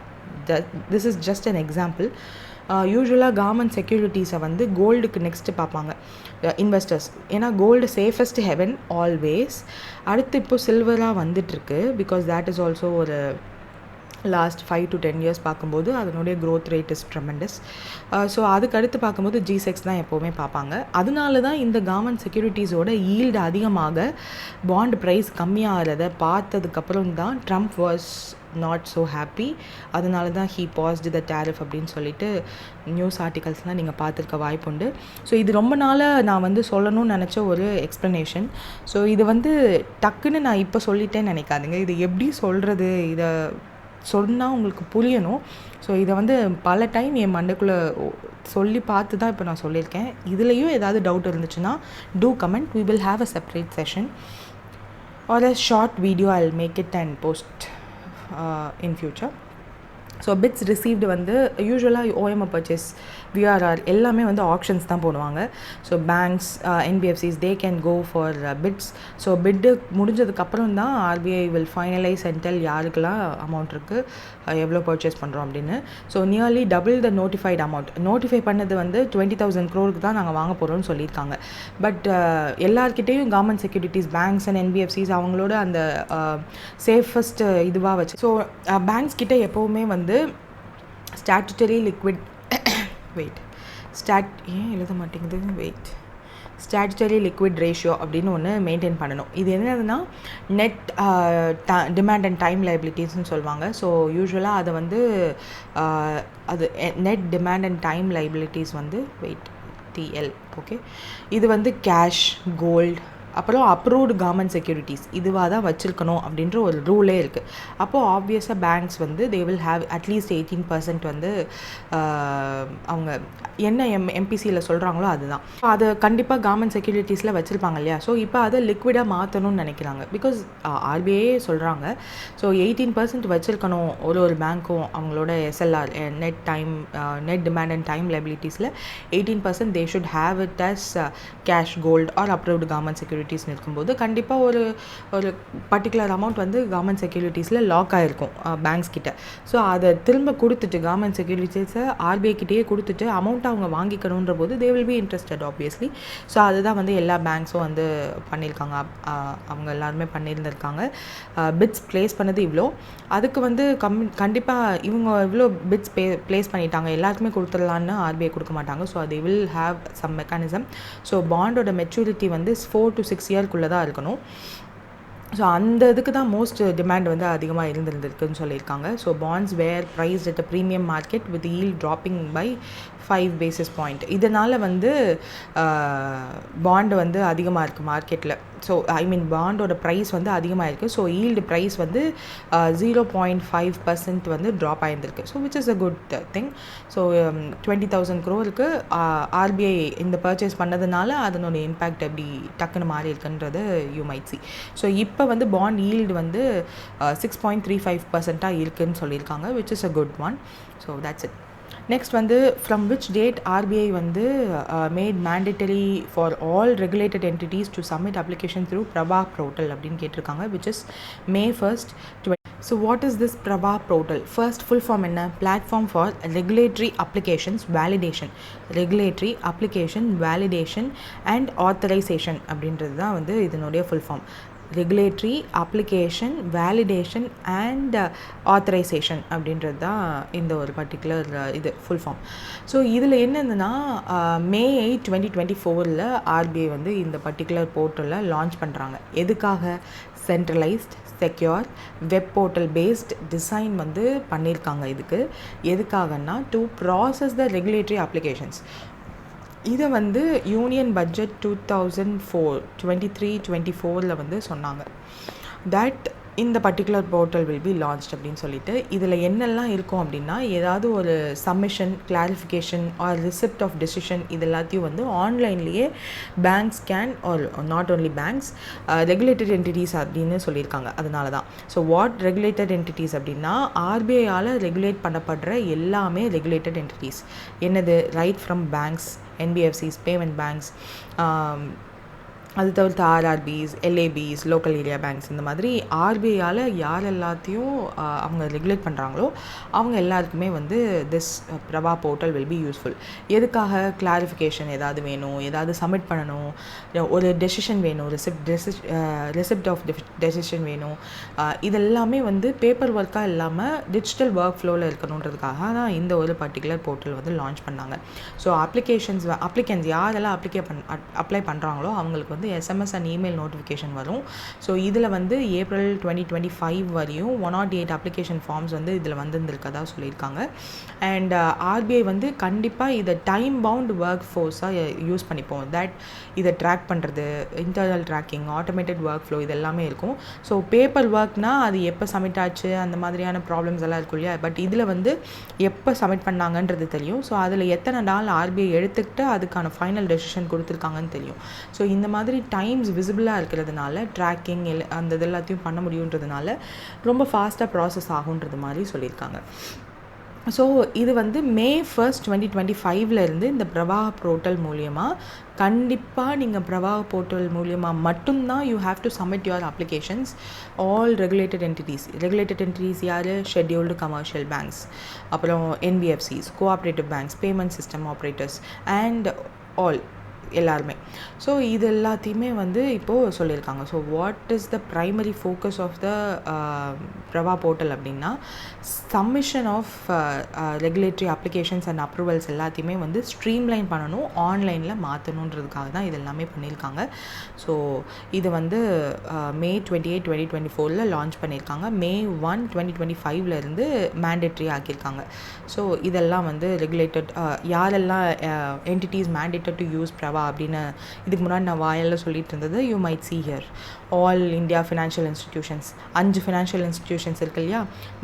this is just an example. யூஸ்வலாக கவர்மெண்ட் செக்யூரிட்டிஸை வந்து கோல்டுக்கு நெக்ஸ்ட்டு பார்ப்பாங்க இன்வெஸ்டர்ஸ். ஏன்னா கோல்டு சேஃபஸ்ட் ஹெவன் ஆல்வேஸ். அடுத்து இப்போ சில்வராக வந்துட்டுருக்கு. பிகாஸ் தேட் இஸ் ஆல்சோ ஒரு லாஸ்ட் 5 to 10 years பார்க்கும்போது அதனுடைய growth rate is tremendous. So அதுக்கடுத்து பார்க்கும்போது G-Secs தான் எப்போவுமே பார்ப்பாங்க. அதனால தான் இந்த கவர்மெண்ட் செக்யூரிட்டிஸோட ஈல்டு அதிகமாக பாண்ட் ப்ரைஸ் கம்மியாகிறத பார்த்ததுக்கப்புறம் தான் Trump was not so happy, அதனால தான் ஹீ பாஸ்டு த டேரிஃப் அப்படின்னு சொல்லிட்டு நியூஸ் ஆர்டிகல்ஸ்லாம் நீங்கள் பார்த்துருக்க வாய்ப்புண்டு. ஸோ இது ரொம்ப நாளாக நான் வந்து சொல்லணும்னு நினச்ச ஒரு எக்ஸ்ப்ளனேஷன். ஸோ இது வந்து டக்குன்னு நான் இப்போ சொல்லிட்டேன்னு நினைக்காதுங்க. இது எப்படி சொல்கிறது, இதை சொன்னால் உங்களுக்கு புரியணும். ஸோ இதை வந்து பல டைம் என் மண்டைக்குள்ளே சொல்லி பார்த்து தான் இப்போ நான் சொல்லியிருக்கேன். இதுலேயும் ஏதாவது டவுட் இருந்துச்சுன்னா do comment. we will have a separate session or a short video. I'll make it and post in future. So bits received வந்து யூஸ்வலாக ஓஎம்ஓ பர்ச்சேஸ், விஆர்ஆர் எல்லாமே வந்து ஆப்ஷன்ஸ் தான் போடுவாங்க. So banks, NBFCs they can go for bids. So bid முடிஞ்சதுக்கப்புறம் தான் RBI will finalise and tell யாருக்கெல்லாம் அமௌண்ட் இருக்குது, எவ்வளோ பர்ச்சேஸ் பண்ணுறோம் அப்படின்னு. So nearly double the notified amount. Notify பண்ணது வந்து 20,000 crore தான் நாங்கள் வாங்க போகிறோம்னு சொல்லியிருக்காங்க. பட் எல்லார்கிட்டேயும் government securities, banks and NBFCs அவங்களோட அந்த சேஃபஸ்ட் இதுவாக வச்சு. ஸோ பேங்க்ஸ் கிட்டே எப்போவுமே வந்து ஸ்டாட்டுட்டரி லிக்விட் எழுத மாட்டேங்குது ஸ்டாட்டுட்டரி லிக்விட் ரேஷியோ அப்படின்னு ஒன்று மெயின்டைன் பண்ணணும். இது என்னதுன்னா நெட் டிமாண்ட் அண்ட் டைம் லைபிலிட்டிஸ்ன்னு சொல்லுவாங்க. ஸோ யூஸ்வலாக அதை வந்து அது net demand and time liabilities வந்து டிஎல். ஓகே, இது வந்து கேஷ், கோல்டு, அப்புறம் அப்ரூவ்டு கவர்மெண்ட் செக்யூரிட்டிஸ் இதுவாக தான் வச்சுருக்கணும் அப்படின்ற ஒரு ரூலே இருக்குது. அப்போது ஆப்வியஸாக பேங்க்ஸ் வந்து தே வில் ஹாவ் அட்லீஸ்ட் 18% வந்து அவங்க என்ன எம்பிசியில் சொல்கிறாங்களோ அதுதான். அதை கண்டிப்பாக கவர்மெண்ட் செக்யூரிட்டிஸில் வச்சுருப்பாங்க இல்லையா. ஸோ இப்போ அதை லிக்விடாக மாற்றணும்னு நினைக்கிறாங்க. பிகாஸ் ஆர்பிஐ சொல்கிறாங்க ஸோ 18% வச்சுருக்கணும் ஒரு பேங்க்கும் அவங்களோட SLR, net demand and time லைபிலிட்டிஸில் 18% they should have it as cash, gold or approved government செக்யூரிட்டிஸ்னு இருக்கும்போது கண்டிப்பாக ஒரு பர்டிகுலர் அமௌண்ட் வந்து கவர்மெண்ட் செக்யூரிட்டிஸில் லாக் ஆகிருக்கும் பேங்க்ஸ் கிட்ட. ஸோ அதை திரும்ப கொடுத்துட்டு கவர்மெண்ட் செக்யூரிட்டிஸை ஆர்பிஐ கிட்டேயே கொடுத்துட்டு அமௌண்ட்டை அவங்க வாங்கிக்கணுன்ற போது தே will B interested obviously. So அதுதான் வந்து எல்லா பேங்க்ஸும் வந்து பண்ணியிருக்காங்க. அவங்க எல்லாருமே பண்ணியிருந்திருக்காங்க. பிட்ஸ் ப்ளேஸ் பண்ணது இவ்வளோ, அதுக்கு வந்து கண்டிப்பாக இவங்க இவ்வளோ பிட்ஸ் ப்ளேஸ் பண்ணிட்டாங்க, எல்லாருக்குமே கொடுத்துடலான்னு ஆர்பிஐ கொடுக்க மாட்டாங்க. So they will have some mechanism. So பாண்டோட மெச்சூரிட்டி வந்து 4 to 6 இயர்க்குள்ளே தான் இருக்கணும். ஸோ அந்த இதுக்கு தான் மோஸ்ட் டிமாண்ட் வந்து அதிகமாக இருந்திருக்குன்னு சொல்லியிருக்காங்க. So bonds were price at a premium market with yield dropping by 5 basis point. இதனால் வந்து பாண்டு வந்து அதிகமாக இருக்குது மார்க்கெட்டில். ஸோ ஐ மீன் பாண்டோட ப்ரைஸ் வந்து அதிகமாக இருக்குது. ஸோ ஈல்டு ப்ரைஸ் வந்து 0.5% வந்து ட்ராப் ஆகியிருந்திருக்கு. So which is a good thing. So 20,000 crore RBI இந்த பர்ச்சேஸ் பண்ணதுனால அதனோட இம்பேக்ட் எப்படி டக்குன்னு மாறி இருக்குன்றது யூ மைட் சி. ஸோ இப்போ வந்து பாண்ட் ஈல்டு வந்து 6.35% இருக்குதுன்னு சொல்லியிருக்காங்க, which is a good one. So that's it. Next வந்து ஃப்ரம் விச் டேட் ஆர்பிஐ வந்து made mandatory for all regulated entities to submit application through Pravaah portal அப்படின்னு கேட்டிருக்காங்க, which is May 1st. So what is this Prabha portal? First full form என்ன? Platform for regulatory applications validation. Regulatory application validation and authorization அப்படின்றது தான் வந்து இதனுடைய full form. Regulatory application validation and authorisation அப்படின்றது தான் இந்த ஒரு பர்டிகுலர் இது ஃபுல் ஃபார்ம். ஸோ இதில் என்னதுன்னா May 8, 2024 ஆர்பிஐ வந்து இந்த பர்டிகுலர் போர்ட்டலில் லான்ச் பண்ணுறாங்க. எதுக்காக? Centralised secure web portal based design வந்து பண்ணியிருக்காங்க. இதுக்கு எதுக்காகன்னா to process the regulatory applications. இதை வந்து யூனியன் பட்ஜெட் 2023-24 வந்து சொன்னாங்க தட் இந்த particular portal will be launched அப்படின்னு சொல்லிட்டு. இதில் என்னெல்லாம் இருக்கும் அப்படின்னா ஏதாவது ஒரு submission, clarification or receipt of decision இது எல்லாத்தையும் வந்து ஆன்லைன்லேயே banks can or not only banks regulated entities அப்படின்னு சொல்லியிருக்காங்க. அதனால தான் ஸோ வாட் ரெகுலேட்டட் என்டிட்டிஸ் அப்படின்னா ஆர்பிஐயால் ரெகுலேட் பண்ணப்படுற எல்லாமே ரெகுலேட்டட் என்டிட்டிஸ். என்னது? Right from banks, NBFCs, payment banks, அது தவிர்த்து ஆர்ஆர்பிஸ், எல்ஏபிஸ், லோக்கல் ஏரியா பேங்க்ஸ், இந்த மாதிரி ஆர்பிஐயால் யார் எல்லாத்தையும் அவங்க ரெகுலேட் பண்ணுறாங்களோ அவங்க எல்லாருக்குமே வந்து this Prabha portal will be useful. எதுக்காக? கிளாரிஃபிகேஷன் ஏதாவது வேணும், ஏதாவது சப்மிட் பண்ணணும், ஒரு டெசிஷன் வேணும், ரெசிப்ட் ஆஃப் டெசிஷன் வேணும், இதெல்லாமே வந்து பேப்பர் ஒர்க்காக இல்லாமல் டிஜிட்டல் ஒர்க் ஃப்ளோவில் இருக்கணுன்றதுக்காக தான் இந்த ஒரு பர்டிகுலர் போர்ட்டல் வந்து லான்ச் பண்ணாங்க. ஸோ அப்ளிகேஷன்ஸ் யாரெல்லாம் அப்ளை பண்ணுறாங்களோ அவங்களுக்கு வந்து வந்து எஸ்எம்எஸ் அண்ட் இமெயில் நோட்டிஃபிகேஷன் வரும். ஸோ இதில் வந்து ஏப்ரல் 2025 வரையும் 108 அப்ளிகேஷன் ஃபார்ம்ஸ் வந்து இதில் வந்திருந்திருக்கதா சொல்லியிருக்காங்க. அண்ட் ஆர்பிஐ வந்து கண்டிப்பாக இதை டைம் பவுண்ட் ஒர்க் ஃபோர்ஸாக யூஸ் பண்ணிப்போம். தட் இதை ட்ராக் பண்ணுறது, internal tracking, automated work flow, இது எல்லாமே இருக்கும். ஸோ பேப்பர் ஒர்க்னால் அது எப்போ சப்மிட் ஆச்சு அந்த மாதிரியான ப்ராப்ளம்ஸ் எல்லாம் இருக்கும் இல்லையா. பட் இதில் வந்து எப்போ சப்மிட் பண்ணாங்கன்றது தெரியும். ஸோ அதில் எத்தனை நாள் ஆர்பிஐ எடுத்துக்கிட்டு அதுக்கான ஃபைனல் டெசிஷன் கொடுத்துருக்காங்கன்னு தெரியும். ஸோ இந்த மாதிரி டைம்ஸ் விசிபிளாக இருக்கிறதுனால ட்ராக்கிங் அந்த இது எல்லாத்தையும் பண்ண முடியுன்றதுனால ரொம்ப ஃபாஸ்ட்டாக ப்ராசஸ் ஆகுன்றது மாதிரி சொல்லியிருக்காங்க. ஸோ இது வந்து May 1, 2025 இந்த பிரவாக போர்ட்டல் மூலியமாக கண்டிப்பாக நீங்கள் பிரவாக போர்ட்டல் மூலியமாக மட்டும்தான் you have to submit your applications. All regulated entities யார்? ஷெட்யூல்டு கமர்ஷியல் பேங்க்ஸ், அப்புறம் NBFCs, cooperative banks, payment system operators and all எல்லாருமே. ஸோ இது எல்லாத்தையுமே வந்து இப்போது சொல்லியிருக்காங்க. So what is the primary focus of the Pravaah portal அப்படின்னா submission of regulatory applications and approvals எல்லாத்தையுமே வந்து ஸ்ட்ரீம்லைன் பண்ணணும், ஆன்லைனில் மாற்றணுன்றதுக்காக தான் இது எல்லாமே பண்ணியிருக்காங்க. ஸோ இது வந்து May 28, 2024 லான்ச் பண்ணியிருக்காங்க. May 1, 2025 மேண்டேட்ரி ஆக்கியிருக்காங்க. ஸோ இதெல்லாம் வந்து ரெகுலேட்டட் யாரெல்லாம் entities mandated to use Pravaah அப்படின்னு இதுக்கு முன்னாடி நான் வாயெல்லாம் சொல்லிட்டு இருந்தது. You might see hear all India financial institutions, 5 financial institutions இருக்கு இல்லையா,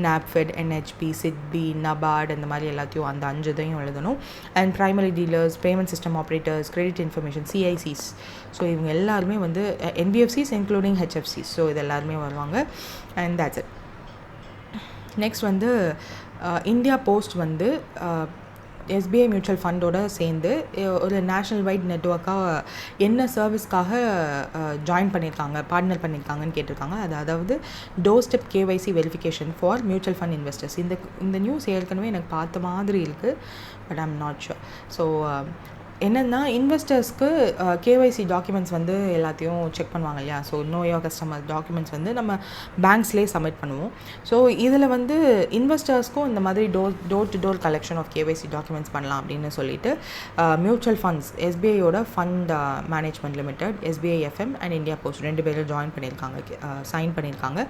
NABFED, NHB, SIDBI, NABARD, அந்த மாதிரி எல்லாத்தையும் அந்த 5 இதையும் எழுதணும். And primary dealers, payment system operators, credit information, CICs. So இவங்க எல்லாருமே வந்து NBFCs இன்க்ளூடிங் HFCs. ஸோ இது எல்லாருமே வருவாங்க. And that's it. நெக்ஸ்ட் வந்து இந்தியா போஸ்ட் வந்து SBI மியூச்சுவல் ஃபண்டோடு சேர்ந்து ஒரு நேஷ்னல் வைட் நெட்வொர்க்காக என்ன சர்வீஸ்க்காக ஜாயின் பண்ணியிருக்காங்க, பார்ட்னர் பண்ணியிருக்காங்கன்னு கேட்டிருக்காங்க. அதாவது door step KYC verification for mutual fund investors. இந்த நியூஸ் ஏற்கனவே எனக்கு பார்த்த மாதிரி இருக்குது, but I'm not sure. So என்னென்னா இன்வெஸ்டர்ஸ்க்கு KYC டாக்குமெண்ட்ஸ் வந்து எல்லாத்தையும் செக் பண்ணுவாங்க இல்லையா. So know your customer documents வந்து நம்ம பேங்க்ஸ்லேயே சப்மிட் பண்ணுவோம். ஸோ இதில் வந்து இன்வெஸ்டர்ஸ்க்கும் இந்த மாதிரி door to door collection of KYC documents பண்ணலாம் அப்படின்னு சொல்லிட்டு மியூச்சுவல் ஃபண்ட்ஸ் SBIயோட fund management limited, SBI FM and India post 2 பேரும் ஜாயின் பண்ணியிருக்காங்க, சைன் பண்ணியிருக்காங்க.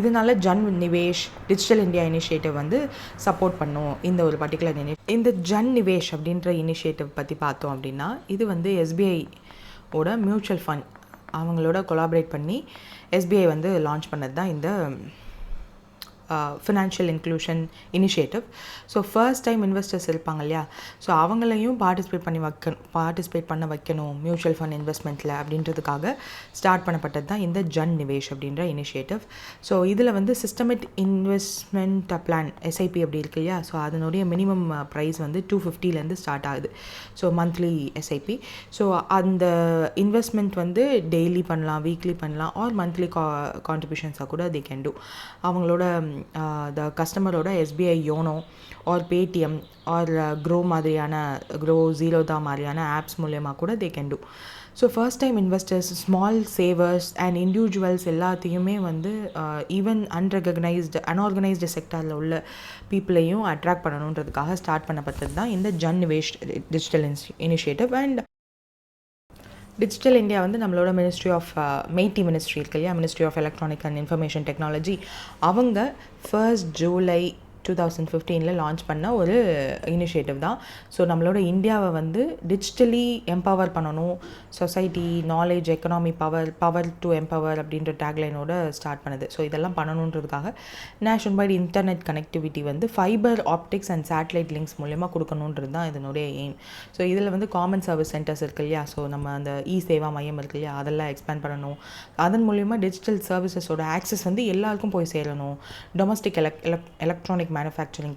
இதனால Jan Nivesh digital India initiative வந்து சப்போர்ட் பண்ணும். இந்த ஒரு பர்டிகுலர் இந்த ஜன் நிவேஷ் அப்படின்ற இனிஷியேட்டிவ் பற்றி பார்த்தோம் அப்படின்னா இது வந்து SBI ஓட மியூச்சுவல் ஃபண்ட் அவங்களோட கொலாபரேட் பண்ணி SBI வந்து லான்ச் பண்ணது தான் இந்த financial inclusion initiative. So first time investors இருப்பாங்க இல்லையா, ஸோ அவங்களையும் பார்ட்டிசிபேட் பண்ண வைக்கணும் மியூச்சுவல் ஃபண்ட் இன்வெஸ்ட்மெண்ட்டில் அப்படின்றதுக்காக ஸ்டார்ட் பண்ணப்பட்டது தான் இந்த ஜன் நிவேஷ் அப்படின்ற இனிஷியேட்டிவ். ஸோ இதில் வந்து சிஸ்டமேட் இன்வெஸ்ட்மெண்ட் பிளான் SIP அப்படி இருக்கு இல்லையா, ஸோ அதனுடைய மினிமம் ப்ரைஸ் வந்து 250 ஸ்டார்ட் ஆகுது. So monthly SIP. ஸோ அந்த இன்வெஸ்ட்மெண்ட் வந்து டெய்லி பண்ணலாம், வீக்லி பண்ணலாம், ஆர் மந்த்லி கான்ட்ரிபியூஷன்ஸாக கூட தே கேன் டூ. அவங்களோட த கஸ்டமரோட SBI YONO or Paytm or Groww Zerodha மாதிரியான ஆப்ஸ் மூலமாக கூட they can do. So first time investors, small savers and individuals எல்லாத்தையுமே வந்து ஈவன் அன்ஆர்கனைஸ்டு செக்டாரில் உள்ள பீப்புளையும் அட்ராக்ட் பண்ணணுன்றதுக்காக ஸ்டார்ட் பண்ணப்பட்டது தான் இந்த Jan Nivesh digital initiative. And digital India வந்து நம்மளோட மினிஸ்ட்ரி ஆஃப் மெய்டி மினிஸ்ட்ரி இருக்கு இல்லையா, ministry of electronic and information technology, அவங்க 1 ஜூலை 2015 லான்ச் பண்ண ஒரு இனிஷியேட்டிவ் தான். ஸோ நம்மளோட இந்தியாவை வந்து டிஜிட்டலி எம்பவர் பண்ணணும், society, knowledge, economy, power to empower அப்படின்ற டேக்லைனோட ஸ்டார்ட் பண்ணுது. ஸோ இதெல்லாம் பண்ணணுன்றதுக்காக நேஷனல் வைட் இன்டர்நெட் கனெக்டிவிட்டி வந்து fibre optics and satellite links மூலமாக கொடுக்கணுன்றது தான் இதனுடைய எய்ம். ஸோ இதில் வந்து காமன் சர்வீஸ் சென்டர்ஸ் இருக்கு இல்லையா, ஸோ நம்ம அந்த சேவா மையம் இருக்கு இல்லையா, அதெல்லாம் எக்ஸ்பேண்ட் பண்ணணும். அதன் மூலயமா டிஜிட்டல் சர்வீசஸோட ஆக்சஸ் வந்து எல்லாருக்கும் போய் சேரணும். Domestic electronic manufacturing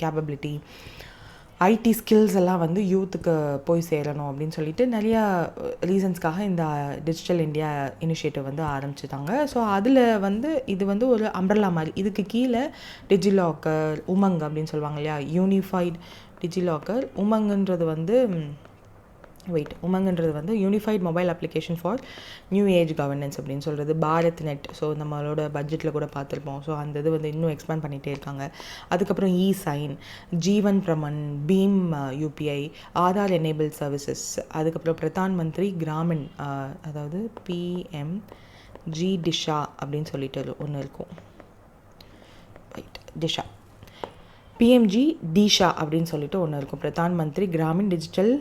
capability, IT skills எல்லாம் வந்து யூத்துக்கு போய் சேரணும் அப்படின்னு சொல்லிட்டு நிறையா ரீசன்ஸ்க்காக இந்த டிஜிட்டல் இந்தியா இனிஷியேட்டிவ் வந்து ஆரம்பிச்சிட்டாங்க. ஸோ அதில் வந்து இது வந்து ஒரு அம்ப்ரெல்லா மாதிரி. இதுக்கு கீழே டிஜிலாக்கர், உமங் அப்படின்னு சொல்லுவாங்க இல்லையா, யூனிஃபைட் டிஜிலாக்கர். உமங்குன்றது வந்து உமங்ன்றது வந்து unified mobile application for new age governance அப்படின்னு சொல்கிறது. பாரத் நெட், ஸோ நம்மளோட பட்ஜெட்டில் கூட பார்த்துருப்போம். ஸோ அந்த இது வந்து இன்னும் எக்ஸ்பேண்ட் பண்ணிகிட்டே இருக்காங்க. அதுக்கப்புறம் சைன், Jeevan Pramaan, BHIM UPI, Aadhaar enabled services, அதுக்கப்புறம் பிரதான் மந்திரி கிராமின், அதாவது PMG டிஷா அப்படின்னு சொல்லிட்டு ஒன்று இருக்கும். டிஷா, PMG டிஷா அப்படின்னு சொல்லிட்டு ஒன்று இருக்கும். பிரதான் மந்திரி கிராமின் டிஜிட்டல்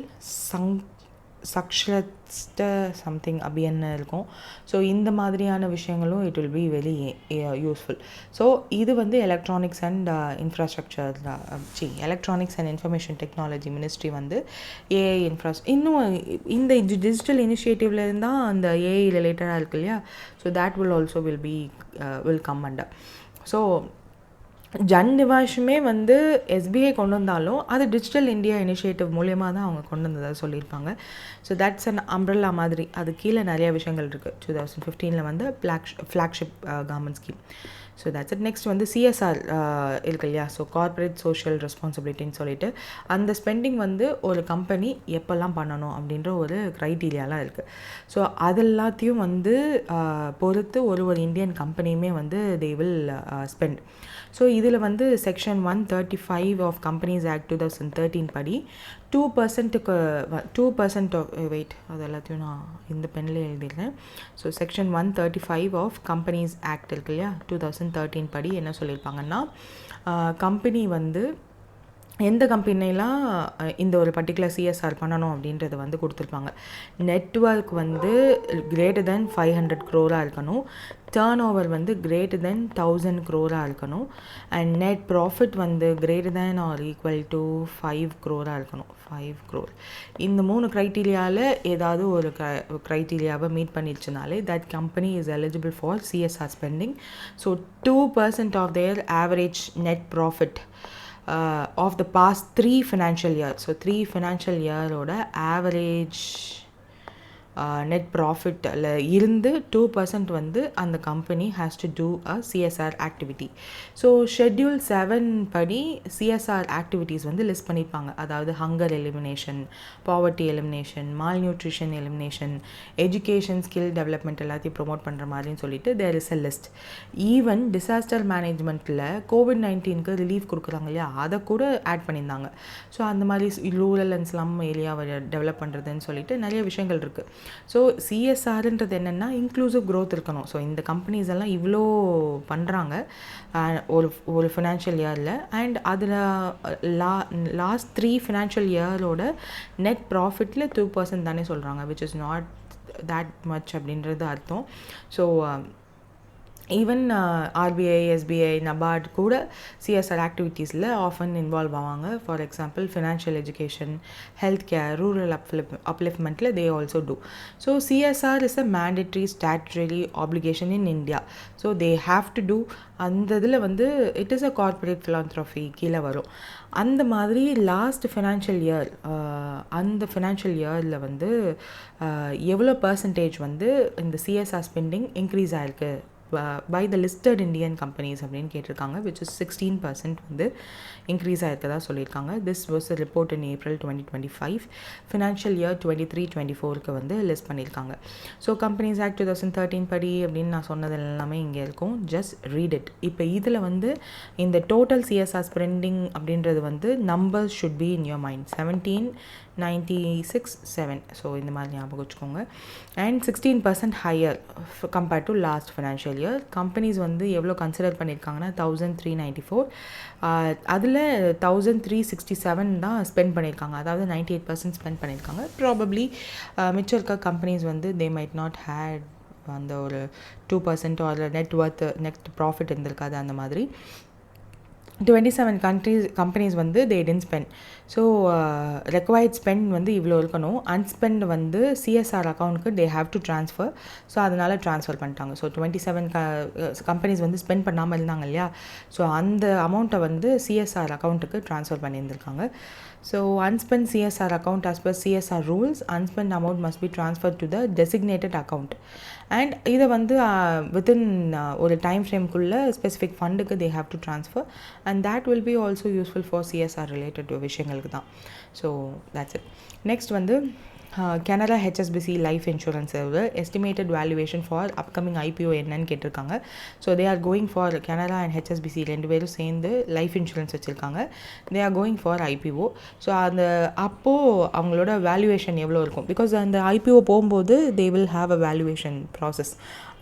சக்ஷரஸ்ட சம்திங் அப்படின்னு இருக்கும். ஸோ இந்த மாதிரியான விஷயங்களும் it will be very useful. So இது வந்து electronics and electronics and information technology ministry வந்து ஏஐ இன்னும் இந்த டிஜிட்டல் இனிஷியேட்டிவ்ல இருந்தால் அந்த ஏஐ ரிலேட்டடாக இருக்கு இல்லையா. So that will also will come under. So Jan நிவாஷுமே வந்து SBI கொண்டு வந்தாலும் அது டிஜிட்டல் இந்தியா இனிஷியேட்டிவ் மூலியமாக தான் அவங்க கொண்டு வந்ததாக சொல்லியிருப்பாங்க. ஸோ தட்ஸ் அன் அம்ப்ரெல்லா மாதிரி. அது கீழே நிறைய விஷயங்கள் இருக்குது. 2015 வந்து flagship government scheme. So that's it. Next வந்து CSR இருக்கு இல்லையா. ஸோ கார்ப்பரேட் சோஷியல் ரெஸ்பான்சிபிலிட்டின்னு சொல்லிட்டு அந்த ஸ்பெண்டிங் வந்து ஒரு கம்பெனி எப்போல்லாம் பண்ணணும் அப்படின்ற ஒரு க்ரைட்டீரியாலாம் இருக்குது. ஸோ அதெல்லாத்தையும் வந்து பொறுத்து ஒரு இந்தியன் கம்பெனியுமே வந்து தே வில் ஸ்பெண்ட். ஸோ இதில் வந்து செக்ஷன் 135 ஆஃப் கம்பெனிஸ் ஆக்ட் 2013 படி 2% அது எல்லாத்தையும் நான் இந்த பென்னில் எழுதியிருக்கேன். So section 135 of companies act இருக்கு இல்லையா, 2013 படி என்ன சொல்லியிருப்பாங்கன்னா, கம்பெனி வந்து எந்த கம்பெனிலாம் இந்த ஒரு பர்டிகுலர் CSR பண்ணணும் அப்படின்றத வந்து கொடுத்துருப்பாங்க. நெட்வொர்க் வந்து greater than 500 crore இருக்கணும். டர்ன் ஓவர் வந்து greater than 1000 crore இருக்கணும். அண்ட் நெட் ப்ராஃபிட் வந்து greater than or equal to 5 crore இருக்கணும். 5 crore. இந்த 3 க்ரைட்டீரியாவில் ஏதாவது ஒரு க்ரைட்டீரியாவை மீட் பண்ணிடுச்சுனாலே that company is eligible for CSR spending. So 2% of their average net profit of the past 3 financial years. So 3 financial year-ஓட average net profit-ல இருந்து 2% வந்து அந்த company has to do a CSR activity. So schedule 7 படி CSR activities வந்து லிஸ்ட் பண்ணியிருப்பாங்க. அதாவது hunger elimination, poverty elimination, malnutrition elimination, education skill development எல்லாத்தையும் ப்ரொமோட் பண்ணுற மாதிரின்னு சொல்லிட்டு there is a list. Even disaster மேனேஜ்மெண்ட்டில் COVID-19க்கு ரிலீஃப் கொடுக்குறாங்க இல்லையா, அதை கூட ஆட் பண்ணியிருந்தாங்க. ஸோ அந்த மாதிரி ரூரல் அண்ட் ஸ்லம் ஏரியாவை டெவலப் பண்ணுறதுன்னு சொல்லிட்டு நிறைய விஷயங்கள் இருக்குது. ஸோ CSRன்றது என்னென்னா இன்க்ளூசிவ் க்ரோத் இருக்கணும். ஸோ இந்த கம்பெனிஸ் எல்லாம் இவ்வளோ பண்ணுறாங்க ஒரு ஃபினான்ஷியல் இயரில். அண்ட் அதில் லாஸ்ட் 3 ஃபினான்ஷியல் இயரோட நெட் ப்ராஃபிட்டில் 2% தானே சொல்கிறாங்க, which is not that much அப்படின்றது அர்த்தம். So even RBI, SBI, NABARD கூட CSR ஆக்டிவிட்டீஸில் ஆஃபன் இன்வால்வ் ஆவாங்க. For example financial education, health care, rural upliftmentல they also do. So CSR is a mandatory statutory obligation in India. So they have to do. அந்த இதில் வந்து இட் இஸ் அ கார்பரேட் ஃபிலாந்த்ரஃபி கீழே வரும். அந்த மாதிரி லாஸ்ட் ஃபினான்ஷியல் இயர் அந்த ஃபினான்ஷியல் இயரில் வந்து எவ்வளோ பர்சன்டேஜ் வந்து இந்த CSR ஸ்பெண்டிங் இன்க்ரீஸ் ஆகிருக்கு by the listed Indian companies அப்படின்னு கேட்டிருக்காங்க, which is 16% வந்து இன்க்ரீஸ் ஆகிருக்கதா சொல்லியிருக்காங்க. This was a report in April 2025. Financial year 23-24க்கு வந்து லிஸ்ட் பண்ணியிருக்காங்க. ஸோ கம்பெனிஸ் ஆக்ட் 2013 படி அப்படின்னு நான் சொன்னது எல்லாமே இங்கே இருக்கும். Just read it. இப்போ இதில் வந்து இந்த டோட்டல் CSR ஸ்பெண்டிங் அப்படின்றது வந்து numbers should be in your mind. 1796.7. So இந்த மாதிரி ஞாபகம் வச்சுக்கோங்க. And 16% higher compared to last financial year. Companies வந்து எவ்வளோ கன்சிடர் பண்ணியிருக்காங்கன்னா 1394. அதில் 1367 தான் ஸ்பெண்ட் பண்ணியிருக்காங்க. அதாவது 98% ஸ்பெண்ட் பண்ணியிருக்காங்க. ப்ராபப்ளி மிச்சம் இருக்க கம்பெனிஸ் வந்து தே மைட் நாட் ஹேட் அந்த ஒரு 2% ஒரு நெட் ப்ராஃபிட் இருந்திருக்காது. அந்த மாதிரி 27 கம்பெனிஸ் வந்து they didn't spend. So required spend வந்து இவ்வளோ இருக்கணும். அன்ஸ்பெண்ட் வந்து CSR அக்கௌண்ட்டுக்கு they have to transfer. So அதனால் ட்ரான்ஸ்ஃபர் பண்ணிட்டாங்க. ஸோ 27 கம்பெனிஸ் வந்து ஸ்பெண்ட் பண்ணாமல் இருந்தாங்க இல்லையா, ஸோ அந்த அமௌண்ட்டை வந்து CSR அக்கௌண்ட்டுக்கு ட்ரான்ஸ்ஃபர் பண்ணியிருந்திருக்காங்க. So unspent CSR account as per CSR rules, unspent amount must be transferred to the designated account. And இதை வந்து வித்தின் ஒரு டைம் ஃப்ரேம்குள்ளே ஸ்பெசிஃபிக் ஃபண்டுக்கு they have to transfer, and that will be also useful for CSR related to விஷயங்களுக்கு தான். So that's it. நெக்ஸ்ட் வந்து Canara HSBC Life Insurance Server estimated valuation for upcoming IPO என்னன்னு கேட்டிருக்காங்க. So they are going for Canara and HSBC ரெண்டு பேரும் சேர்ந்து லைஃப் இன்சூரன்ஸ் வச்சுருக்காங்க. They are going for IPO. So அந்த அப்போது அவங்களோட வேல்யூவேஷன் எவ்வளோ இருக்கும்? பிகாஸ் அந்த IPO போகும்போது they will have a valuation process,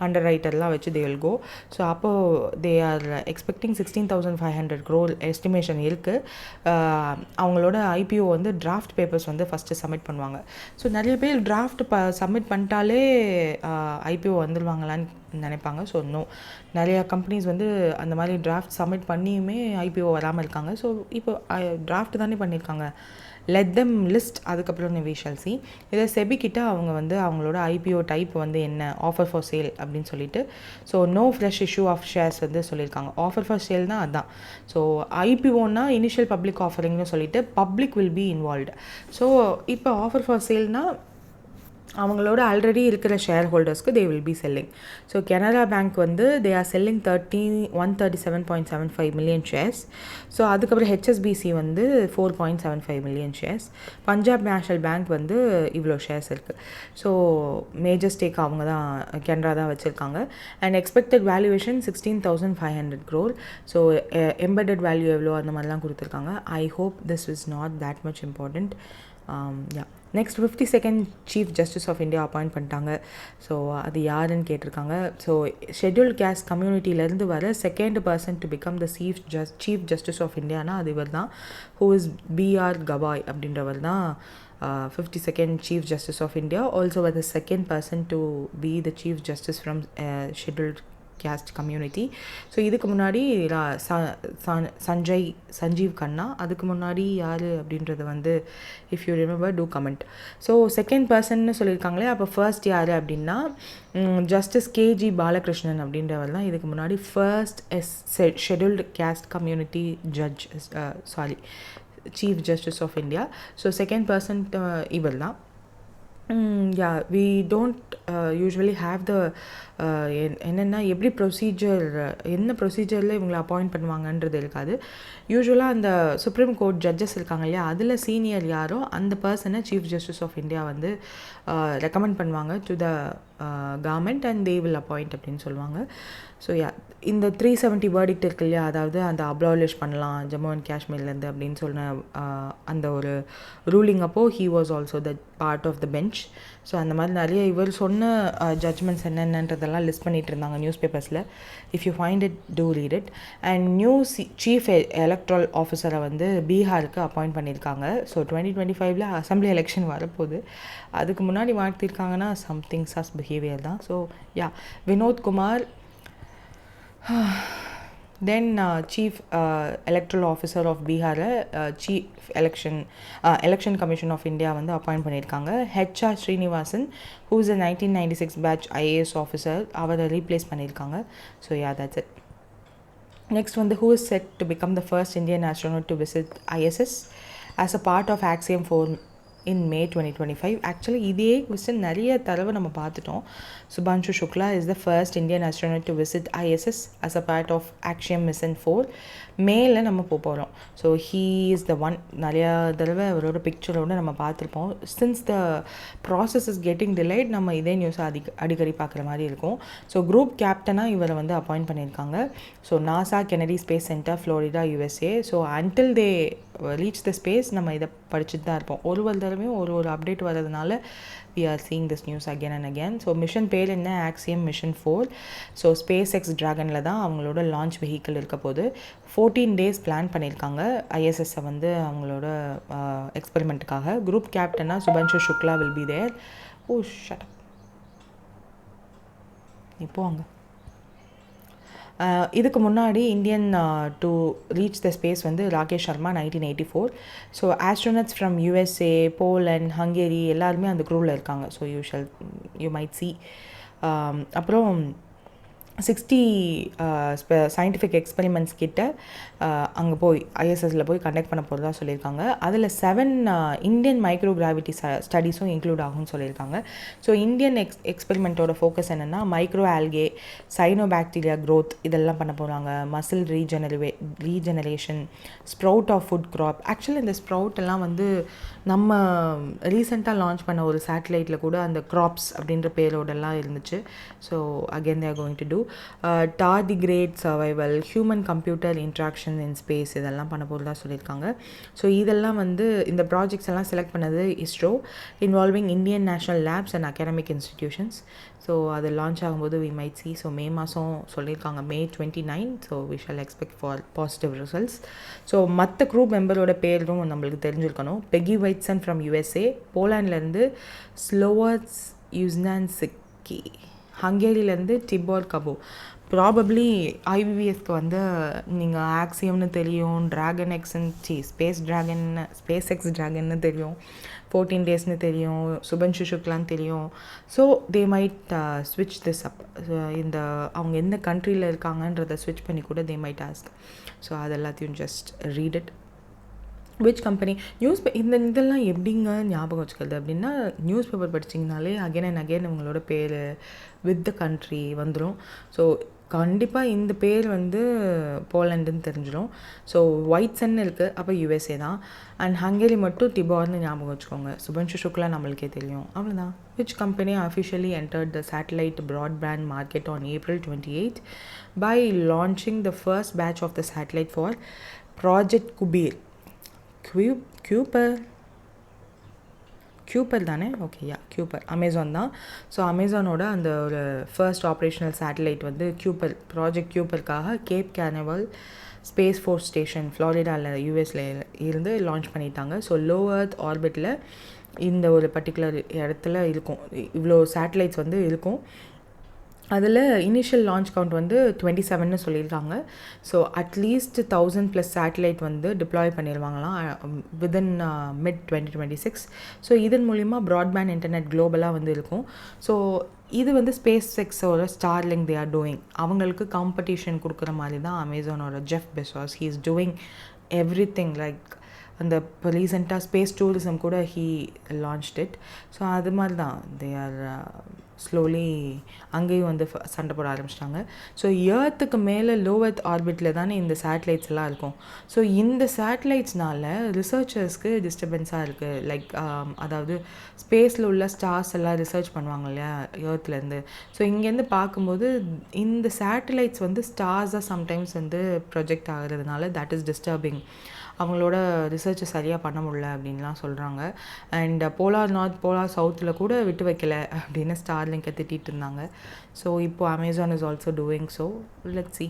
அண்டர் ரைட்டர்லாம் வச்சு தே வில் கோ. ஸோ அப்போது they are expecting 16,500 crore estimation இருக்குது. அவங்களோட IPO வந்து டிராஃப்ட் பேப்பர்ஸ் வந்து ஃபஸ்ட்டு சப்மிட் பண்ணுவாங்க. ஸோ நிறைய பேர் டிராஃப்ட் சப்மிட் பண்ணிட்டாலே IPO வந்துடுவாங்களான்னு நினைப்பாங்க. ஸோ நிறையா கம்பெனிஸ் வந்து அந்த மாதிரி டிராஃப்ட் சப்மிட் பண்ணியுமே IPO வராமல் இருக்காங்க. ஸோ இப்போ டிராஃப்ட் தானே பண்ணியிருக்காங்க, லெட் தெம் லிஸ்ட், அதுக்கப்புறம் we shall see. இதை செபிக்கிட்ட அவங்க வந்து அவங்களோட IPO டைப் வந்து என்ன, ஆஃபர் ஃபார் சேல் அப்படின்னு சொல்லிட்டு, so no fresh issue of shares வந்து சொல்லியிருக்காங்க. ஆஃபர் ஃபார் சேல்னால் அதுதான். ஸோ IPOன்னா இனிஷியல் பப்ளிக் ஆஃபரிங்னு சொல்லிட்டு public will be involved. So இப்போ ஆஃபர் ஃபார் சேல்னால் அவங்களோட ஆல்ரெடி இருக்கிற ஷேர் ஹோல்டர்ஸ்க்கு they will be selling. So Canara bank வந்து they are selling 137.75 million shares. So அதுக்கப்புறம் HSBC வந்து 4.75 million shares. Punjab national bank வந்து இவ்வளோ ஷேர்ஸ் இருக்குது. ஸோ மேஜர் ஸ்டேக் அவங்க தான், கனரா தான் வச்சுருக்காங்க. And expected valuation 16,500 crore. So embedded value எவ்வளோ அந்த மாதிரிலாம் கொடுத்துருக்காங்க. I hope this is not that much important. Next 52nd chief justice of India appoint பண்ணிட்டாங்க. ஸோ அது யாருன்னு கேட்டிருக்காங்க. ஸோ ஷெட்யூல்ட் கேஸ்ட் கம்யூனிட்டியிலேருந்து வர second person to become the chief justice of இந்தியானா அது இவர் தான். ஹூ இஸ் BR Gavai அப்படின்றவர் தான் 52nd chief justice of India. Also was the second person to be the chief justice from scheduled caste community. So இதுக்கு முன்னாடி சஞ்சீவ் கண்ணா, அதுக்கு முன்னாடி யார் அப்படின்றத வந்து if you remember to comment. So second பர்சன்னு சொல்லியிருக்காங்களே, அப்போ ஃபர்ஸ்ட் யார் அப்படின்னா ஜஸ்டிஸ் KG பாலகிருஷ்ணன் அப்படின்றவர் தான் இதுக்கு முன்னாடி first scheduled caste community judge, chief justice of India. So second person இவர் தான். we don't usually have the என்னென்னா எப்படி என்ன ப்ரொசீஜரில் இவங்களை அப்பாயிண்ட் பண்ணுவாங்கன்றது இருக்காது. யூஸ்வலாக அந்த சுப்ரீம் கோர்ட் ஜட்ஜஸ் இருக்காங்க இல்லையா, அதில் சீனியர் யாரோ அந்த பர்சனை சீஃப் ஜஸ்டிஸ் ஆஃப் இந்தியா வந்து ரெக்கமெண்ட் பண்ணுவாங்க to the government and they will appoint அப்படின்னு சொல்லுவாங்க. ஸோ இந்த 370 verdict இருக்கு இல்லையா, அதாவது அந்த அப்ளாலிஷ் பண்ணலாம் ஜம்மு அண்ட் காஷ்மீர்லேருந்து அப்படின்னு சொன்ன அந்த ஒரு ரூலிங் அப்போது he was also the part of the bench. So அந்த மாதிரி நிறைய இவர் சொன்ன ஜட்ஜ்மெண்ட்ஸ் என்னென்னன்றதெல்லாம் லிஸ்ட் பண்ணிகிட்டு இருந்தாங்க நியூஸ் பேப்பர்ஸில். If you find it to read it. And new chief electoral ஆஃபீஸரை வந்து பீகாருக்கு அப்பாயிண்ட் பண்ணியிருக்காங்க. ஸோ 2025 அசம்பிளி எலெக்ஷன் வரப்போகுது. அதுக்கு முன்னாடி மாற்றிருக்காங்கன்னா சம்திங் சஸ் பிஹேவியர் தான். So Vinod Kumar then chief electoral officer of பீகாரை chief election commission of India வந்து அப்பாயிண்ட் பண்ணியிருக்காங்க. HR Srinivasan who is a 1996 batch IAS officer, அவரை ரீப்ளேஸ் பண்ணியிருக்காங்க. So that's it. நெக்ஸ்ட் வந்து who is set to become the first Indian astronaut to visit ISS as a part of Axiom 4 in May 2025. Actually இதே கொஸ்டின் நிறைய தடவை நம்ம பார்த்துட்டோம். Shubhanshu Shukla is the first Indian astronaut to visit ISS as a part of Axiom Mission 4. மேல நம்ம போகிறோம். So he is the one. நிறையா தடவை அவரோட பிக்சரோடு நம்ம பார்த்துருப்போம். Since the process is getting delight, நம்ம இதே நியூஸை அடிக்கடி பார்க்குற மாதிரி இருக்கும். ஸோ குரூப் கேப்டனாக இவரை வந்து அப்பாயிண்ட் பண்ணியிருக்காங்க. So NASA Kennedy space centre, Florida, USA. So until they reach the space நம்ம இதை படிச்சுட்டு தான் இருப்போம். ஒரு தடவையும் ஒரு அப்டேட் வர்றதுனால we are seeing this news again and again. So mission பேர் என்ன, Axiom Mission 4. ஸோ SpaceX Dragonல தான் அவங்களோட லான்ச் வெஹிக்கிள் இருக்க போது. 14 days பிளான் பண்ணியிருக்காங்க ISS-ஐ வந்து அவங்களோட எக்ஸ்பெரிமெண்ட்டுக்காக. குரூப் கேப்டனாக Shubhanshu Shukla will be there. Oh shut up, இப்போ அங்கே இதுக்கு முன்னாடி Indian to reach the space வந்து Rakesh Sharma 1984. So astronauts from USA, Poland, Hungary எல்லாருமே அந்த க்ரூவில் இருக்காங்க. So you might see. அப்புறம் 60 சயின்டிஃபிக் எக்ஸ்பெரிமெண்ட்ஸ் கிட்ட அங்கே போய் ஐஎஸ்எஸில் போய் கண்டக்ட் பண்ண போகிறதா சொல்லியிருக்காங்க. அதில் 7 இந்தியன் மைக்ரோகிராவிட்டி ஸ்டடீஸும் இன்க்ளூட் ஆகும்னு சொல்லியிருக்காங்க. ஸோ இந்தியன் எக்ஸ்பெரிமெண்ட்டோட ஃபோக்கஸ் என்னென்னா மைக்ரோ ஆல்கே, சைனோபாக்டீரியா க்ரோத் இதெல்லாம் பண்ண போகிறாங்க. Muscle regeneration, sprout of food crop. Actually இந்த ஸ்ப்ரவுட் எல்லாம் வந்து நம்ம ரீசெண்டாக லான்ச் பண்ண ஒரு சேட்டலைட்டில் கூட அந்த க்ராப்ஸ் அப்படின்ற பேரோடெல்லாம் இருந்துச்சு. So again they are going to do tardigrade survival, human computer interaction in space இதெல்லாம் பண்ண போகிறதா சொல்லியிருக்காங்க. ஸோ இதெல்லாம் வந்து இந்த ப்ராஜெக்ட்ஸ் எல்லாம் செலக்ட் பண்ணது ISRO, involving Indian national labs and academic institutions. So அது லான்ச் ஆகும்போது we might see. ஸோ மே மாதம் சொல்லியிருக்காங்க, May 29. So we shall expect for positive results. So மற்ற க்ரூ மெம்பரோட பேரும் நம்மளுக்கு தெரிஞ்சிருக்கணும். பெகி வைட்சன் ஃப்ரம் USA, போலாண்ட்லேருந்து ஸ்லோவர்ஸ் யுஸ்னான்ஸ்கி, ஹங்கேரியிலேருந்து டிபோர் கபோ. ப்ராபப்ளி ஐவிவிஎஸ்க்கு வந்து நீங்கள் ஆக்சியம்னு தெரியும், ட்ராகன் எக்ஸ்ன்னு ஸ்பேஸ் எக்ஸ் ட்ராகன்னு தெரியும், 14 டேஸ்னு தெரியும், சுபன்ஷு சுக்லான்னு தெரியும். ஸோ தே மைட் ஸ்விட்ச் திஸ் அப். இந்த அவங்க எந்த கண்ட்ரியில் இருக்காங்கன்றதை ஸ்விட்ச் பண்ணி கூட தே மைட் ஆஸ்க். ஸோ அது எல்லாத்தையும் just read it. Which company இதெல்லாம் எப்படிங்க ஞாபகம் வச்சுக்கிறது அப்படின்னா, நியூஸ் பேப்பர் படிச்சிங்கனாலே அகெயின் அண்ட் அகெயின் இவங்களோட பேர் வித் த கண்ட்ரி வந்துடும். ஸோ கண்டிப்பாக இந்த பேர் வந்து போலண்டுன்னு தெரிஞ்சிடும். ஸோ வைட்சன் இருக்குது, அப்போ USA தான். அண்ட் ஹங்கேரி மட்டும் டிபார்னு ஞாபகம் வச்சுக்கோங்க. சுபன்ஷு சுக்லா நம்மளுக்கே தெரியும், அவ்வளோதான். Which company officially entered the satellite broadband market on April 28 by launching the first batch of the satellite for project Kuiper. Kuiper தானே? ஓகே, Kuiper அமேசான் தான். ஸோ அமேசானோட அந்த ஒரு ஃபர்ஸ்ட் ஆப்ரேஷனல் சேட்டலைட் வந்து ப்ராஜெக்ட் கியூப்பருக்காக Cape Canaveral space force station ஃப்ளாரிடாவில் யூஎஸில் இருந்து லான்ச் பண்ணிட்டாங்க. ஸோ லோ எர்த் ஆர்பிட்டில் இந்த ஒரு பர்டிகுலர் இடத்துல இருக்கும், இவ்வளோ சேட்டலைட்ஸ் வந்து இருக்கும். அதில் இனிஷியல் லான்ச் கவுண்ட் வந்து 27ன்னு சொல்லியிருக்காங்க. ஸோ அட்லீஸ்ட் 1000+ சேட்டலைட் வந்து டிப்ளாய் பண்ணிடுவாங்களாம் வித்தின் mid-2026. ஸோ இதன் மூலிமா ப்ராட்பேண்ட் இன்டர்நெட் குளோபலாக வந்து இருக்கும். ஸோ இது வந்து ஸ்பேஸ் எக்ஸோட ஸ்டார்லிங்க் தே ஆர் டூயிங். அவங்களுக்கு காம்படிஷன் கொடுக்குற மாதிரி தான் அமேசானோட Jeff Bezos, he is doing everything. Like அந்த இப்போ ரீசெண்டாக ஸ்பேஸ் டூரிசம் கூட ஹீ லான்ச்ட் இட். ஸோ அது மாதிரி தான் தே ஆர் ஸ்லோலி அங்கேயும் வந்து சண்டை போட ஆரம்பிச்சிட்டாங்க. ஸோ ஏர்த்துக்கு மேலே லோ எர்த் ஆர்பிட்டில் தானே இந்த சேட்டலைட்ஸ் எல்லாம் இருக்கும். ஸோ இந்த சேட்டலைட்ஸ்னால ரிசர்ச்சர்ஸ்க்கு டிஸ்டர்பன்ஸாக இருக்குது. லைக் அதாவது ஸ்பேஸில் உள்ள ஸ்டார்ஸ் எல்லாம் ரிசர்ச் பண்ணுவாங்க இல்லையா ஏர்த்லேருந்து. ஸோ இங்கேருந்து பார்க்கும்போது இந்த சேட்டலைட்ஸ் வந்து ஸ்டார்ஸாக சம்டைம்ஸ் வந்து ப்ரொஜெக்ட் ஆகிறதுனால தட் இஸ் டிஸ்டர்பிங். அவங்களோட ரிசர்ச்சை சரியாக பண்ண முடியல அப்படின்லாம் சொல்கிறாங்க. அண்ட் போலார் நார்த், போலார் சவுத்தில் கூட விட்டு வைக்கல அப்படின்னு ஸ்டார்லிங்கை திட்டிகிட்டு இருந்தாங்க. ஸோ இப்போது Amazon is also doing. So let's see.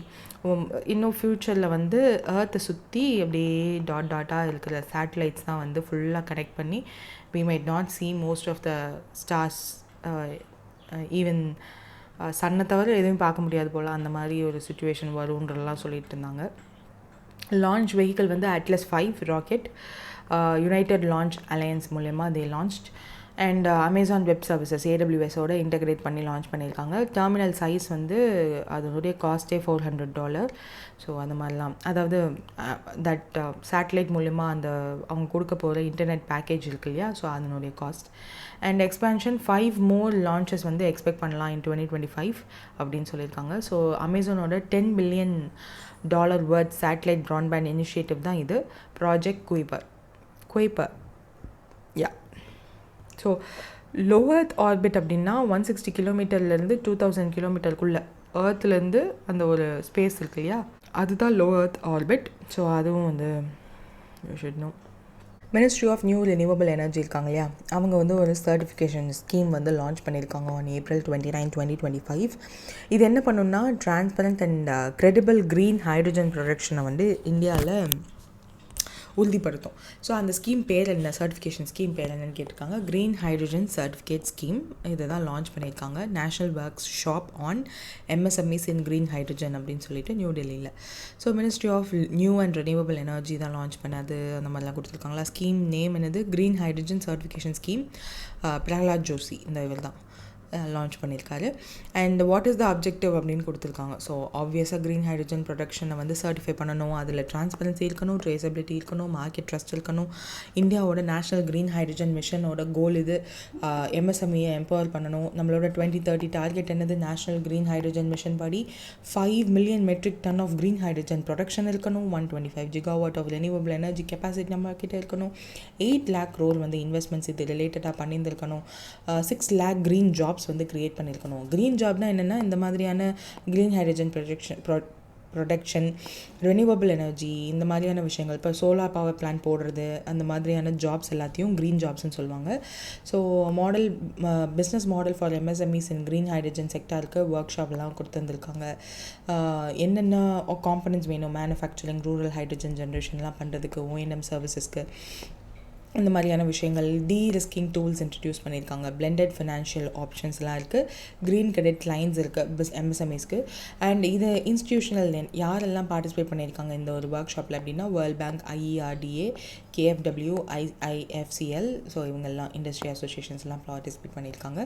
இன்னும் ஃப்யூச்சரில் வந்து ஏர்த்தை சுற்றி அப்படியே டாட்டாக இருக்கிற சேட்டலைட்ஸ் தான் வந்து ஃபுல்லாக கனெக்ட் பண்ணி we might not see most of the stars, even சன்னை தவிர எதுவும் பார்க்க முடியாது போல், அந்த மாதிரி ஒரு சுச்சுவேஷன் வரும்ன்றலாம் சொல்லிட்டு இருந்தாங்க. லான்ச் வெஹிக்கிள் வந்து Atlas 5 rocket united launch alliance மூலயமா they launched. And Amazon web services AWSோட இன்டகிரேட் பண்ணி லான்ச் பண்ணியிருக்காங்க. டெர்மினல் சைஸ் வந்து அதனுடைய காஸ்ட்டே $400. ஸோ அந்த மாதிரிலாம், அதாவது தட் சேட்டலைட் மூலிமா அந்த அவங்க கொடுக்க போகிற இன்டர்நெட் பேக்கேஜ் இருக்கு இல்லையா, ஸோ அதனுடைய cost. And expansion 5 more launches வந்து எக்ஸ்பெக்ட் பண்ணலாம் in 2025 அப்படின்னு சொல்லியிருக்காங்க. ஸோ அமேசானோட $10 billion worth satellite broadband initiative தான் இது, ப்ராஜெக்ட் குயிப்பர். Yeah. So low earth orbit அப்படின்னா 160 கிலோமீட்டர்லேருந்து 2000 கிலோமீட்டருக்குள்ளே ஏர்த்லேருந்து அந்த ஒரு ஸ்பேஸ் இருக்கு இல்லையா, அதுதான் லோ எர்த் ஆர்பிட். ஸோ அதுவும் வந்து you should know. Ministry of new renewable energy இருக்காங்க இல்லையா, அவங்க வந்து ஒரு சர்டிஃபிகேஷன் ஸ்கீம் வந்து லான்ச் பண்ணியிருக்காங்க on April 29, 2025. இது என்ன பண்ணுன்னா transparent and credible green hydrogen ப்ரொடக்ஷனை வந்து இந்தியாவில் உறுதிப்படுத்தும். ஸோ அந்த ஸ்கீம் பேர் என்ன, சர்டிஃபிகேஷன் ஸ்கீம் பேர் என்னன்னு கேட்டிருக்காங்க. க்ரீன் ஹைட்ரஜன் சர்டிஃபிகேட் ஸ்கீம் இதை தான் லான்ச் பண்ணியிருக்காங்க. National workshop on MSMEs in green hydrogen அப்படின்னு சொல்லிட்டு நியூ டெல்லியில். So ministry of new and renewable energy தான் லான்ச் பண்ணது, அந்த மாதிரிலாம் கொடுத்துருக்காங்களா. ஸ்கீம் நேம் என்னது, green hydrogen certification scheme. Prahlad Joshi இந்த இவர் தான். லான்ச் பண்ணியிருக்காரு. And what is the objective அப்படின்னு கொடுத்துருக்காங்க. ஸோ ஆப்வியஸாக க்ரீன் ஹைட்ரஜன் ப்ரொடக்ஷனை வந்து சர்டிஃபை பண்ணணும், அதில் டிரான்ஸ்பரன்சி இருக்கணும், ட்ரேசபிலிட்டி இருக்கணும், மார்க்கெட் ட்ரஸ்ட் இருக்கணும். இந்தியாவோட நேஷ்னல் க்ரீன் ஹைட்ரஜன் மிஷனோட கோல் இது. எம்எஸ்எம்இயை எம்பவர் பண்ணணும். நம்மளோட 2030 டார்கெட் என்னது? நேஷ்னல் க்ரீன் ஹைட்ரஜன் மிஷன் படி 5 million metric ton of green hydrogen production இருக்கணும். 125 GW of renewable energy capacity நம்ம கிட்ட இருக்கணும். 8 lakh crore வந்து இன்வெஸ்ட்மெண்ட்ஸ் இது ரிலேட்டடாக பண்ணியிருந்திருக்கணும். 6 lakh க்ரீன் ஜாப்ஸ் வந்து கிரியேட் பண்ணியிருக்கணும். க்ரீன் ஜாப்னா என்னென்னா இந்த மாதிரியான green hydrogen production, renewable energy, இந்த மாதிரியான விஷயங்கள். இப்போ சோலார் பவர் பிளான்ட் போடுறது, அந்த மாதிரியான ஜாப்ஸ் எல்லாத்தையும் க்ரீன் ஜாப்ஸ்ன்னு சொல்லுவாங்க. ஸோ பிஸ்னஸ் மாடல் ஃபார் எம்எஸ்எம்இஸ் இன் க்ரீன் ஹைட்ரஜன் செக்டாருக்கு ஒர்க் ஷாப்லாம் கொடுத்துருந்துருக்காங்க. என்னென்ன காம்பனன்ட்ஸ் வேணும் மேனுஃபேக்சரிங், ரூரல் ஹைட்ரஜன் ஜென்ரேஷன்லாம் பண்ணுறதுக்கு, ஓஎன்எம் சர்வீசஸ்க்கு, இந்த மாதிரியான விஷயங்கள். ரிஸ்கிங் டூல்ஸ் இன்ட்ரடியூஸ் பண்ணியிருக்காங்க. பிளெண்டட் ஃபினான்ஷியல் ஆப்ஷன்ஸ்லாம் இருக்குது. க்ரீன் கிரெடிட் லைன்ஸ் இருக்குது எம்எஸ்எம்இஸ்க்கு. அண்ட் இது இன்ஸ்டிடியூஷனல் யாரெல்லாம் பார்ட்டிசிபேட் பண்ணியிருக்காங்க இந்த ஒரு ஒர்க் ஷாப்பில் அப்படின்னா world bank, IERDA, KFW, IFCL. ஸோ இவங்கெல்லாம் இண்டஸ்ட்ரி அசோசியேஷன்ஸ்லாம் பார்ட்டிசிபேட் பண்ணியிருக்காங்க.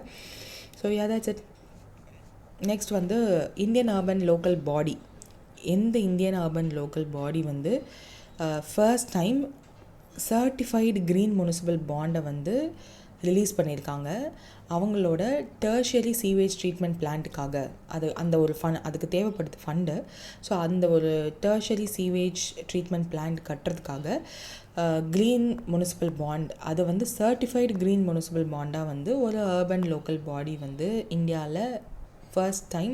So that's it. நெக்ஸ்ட் வந்து இந்தியன் அர்பன் லோக்கல் பாடி. எந்த இந்தியன் அர்பன் லோக்கல் பாடி வந்து first time certified green municipal பாண்டை வந்து ரிலீஸ் பண்ணியிருக்காங்க. அவங்களோட டெர்ஷியரி சீவேஜ் ட்ரீட்மெண்ட் பிளான்ட்டுக்காக அந்த ஒரு அதுக்கு தேவைப்படுது ஃபண்டு. ஸோ அந்த ஒரு டெர்ஷியரி சீவேஜ் ட்ரீட்மெண்ட் பிளான்ட் கட்டுறதுக்காக க்ரீன் முனிசிபல் பாண்ட், அது வந்து சர்டிஃபைடு க்ரீன் முனிசிபல் பாண்டாக வந்து ஒரு அர்பன் லோக்கல் பாடி வந்து இந்தியாவில் ஃபர்ஸ்ட் டைம்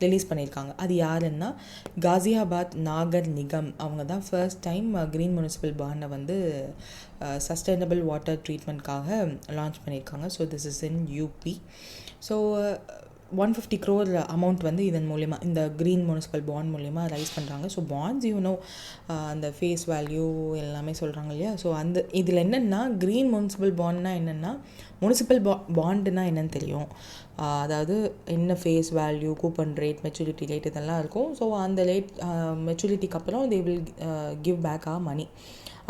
ரிலீஸ் பண்ணியிருக்காங்க. அது யாருன்னா காசியாபாத் நாகர் நிகம். அவங்க தான் ஃபர்ஸ்ட் டைம் க்ரீன் முனிசிபல் பாண்டை வந்து சஸ்டைனபிள் வாட்டர் ட்ரீட்மெண்ட்காக லான்ச் பண்ணியிருக்காங்க. So this is in UP. So 150 crore amount வந்து இதன் மூலிமா, இந்த க்ரீன் முனிசிபல் பாண்ட் மூலிமா ரைஸ் பண்ணுறாங்க. ஸோ பாண்ட்ஸ் அந்த ஃபேஸ் வேல்யூ எல்லாமே சொல்கிறாங்க இல்லையா. ஸோ அந்த இதில் என்னென்னா க்ரீன் முனிசிபல் பாண்ட்னா என்னென்னா, முனிசிபல் பாண்டுனா என்னன்னு தெரியும். அதாவது என்ன face value, coupon rate, maturity rate இதெல்லாம் இருக்கும். ஸோ அந்த ரேட் மெச்சூரிட்டிக்கு அப்புறம் they will give back our money.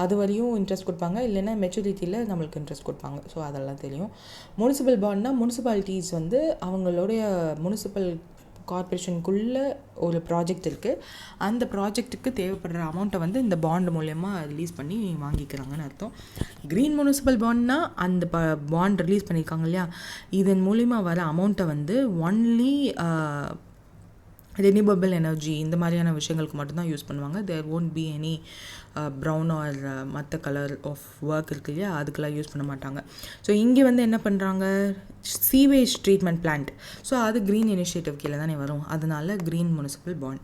அது வரையும் இன்ட்ரெஸ்ட் கொடுப்பாங்க, இல்லைன்னா மெச்சூரிட்டியில் நம்மளுக்கு இன்ட்ரெஸ்ட் கொடுப்பாங்க. ஸோ அதெல்லாம் தெரியும். முனிசிபல் பாண்ட்னா முனிசிபாலிட்டிஸ் வந்து அவங்களுடைய முனிசிபல் கார்பரேஷனுக்குள்ளே ஒரு ப்ராஜெக்ட் இருக்குது. அந்த ப்ராஜெக்ட்டுக்கு தேவைப்படுற அமௌண்ட்டை வந்து இந்த பாண்ட் மூலயமா ரிலீஸ் பண்ணி வாங்கிக்கிறாங்கன்னு அர்த்தம். க்ரீன் முனிசிபல் பாண்ட்னா அந்த பாண்ட் ரிலீஸ் பண்ணியிருக்காங்க இல்லையா, இதன் மூலிமா வர அமௌண்ட்டை வந்து ஒன்லி ரெனியூவபிள் எனர்ஜி இந்த மாதிரியான விஷயங்களுக்கு மட்டும்தான் யூஸ் பண்ணுவாங்க. There won't be any brown or மற்ற கலர் ஆஃப் ஒர்க் இருக்கு இல்லையா, அதுக்கெல்லாம் யூஸ் பண்ண மாட்டாங்க. ஸோ இங்கே வந்து என்ன பண்ணுறாங்க, சீவேஜ் ட்ரீட்மெண்ட் பிளான்ட். ஸோ அது க்ரீன் இனிஷியேட்டிவ் கீழே தானே வரும், அதனால green municipal bond.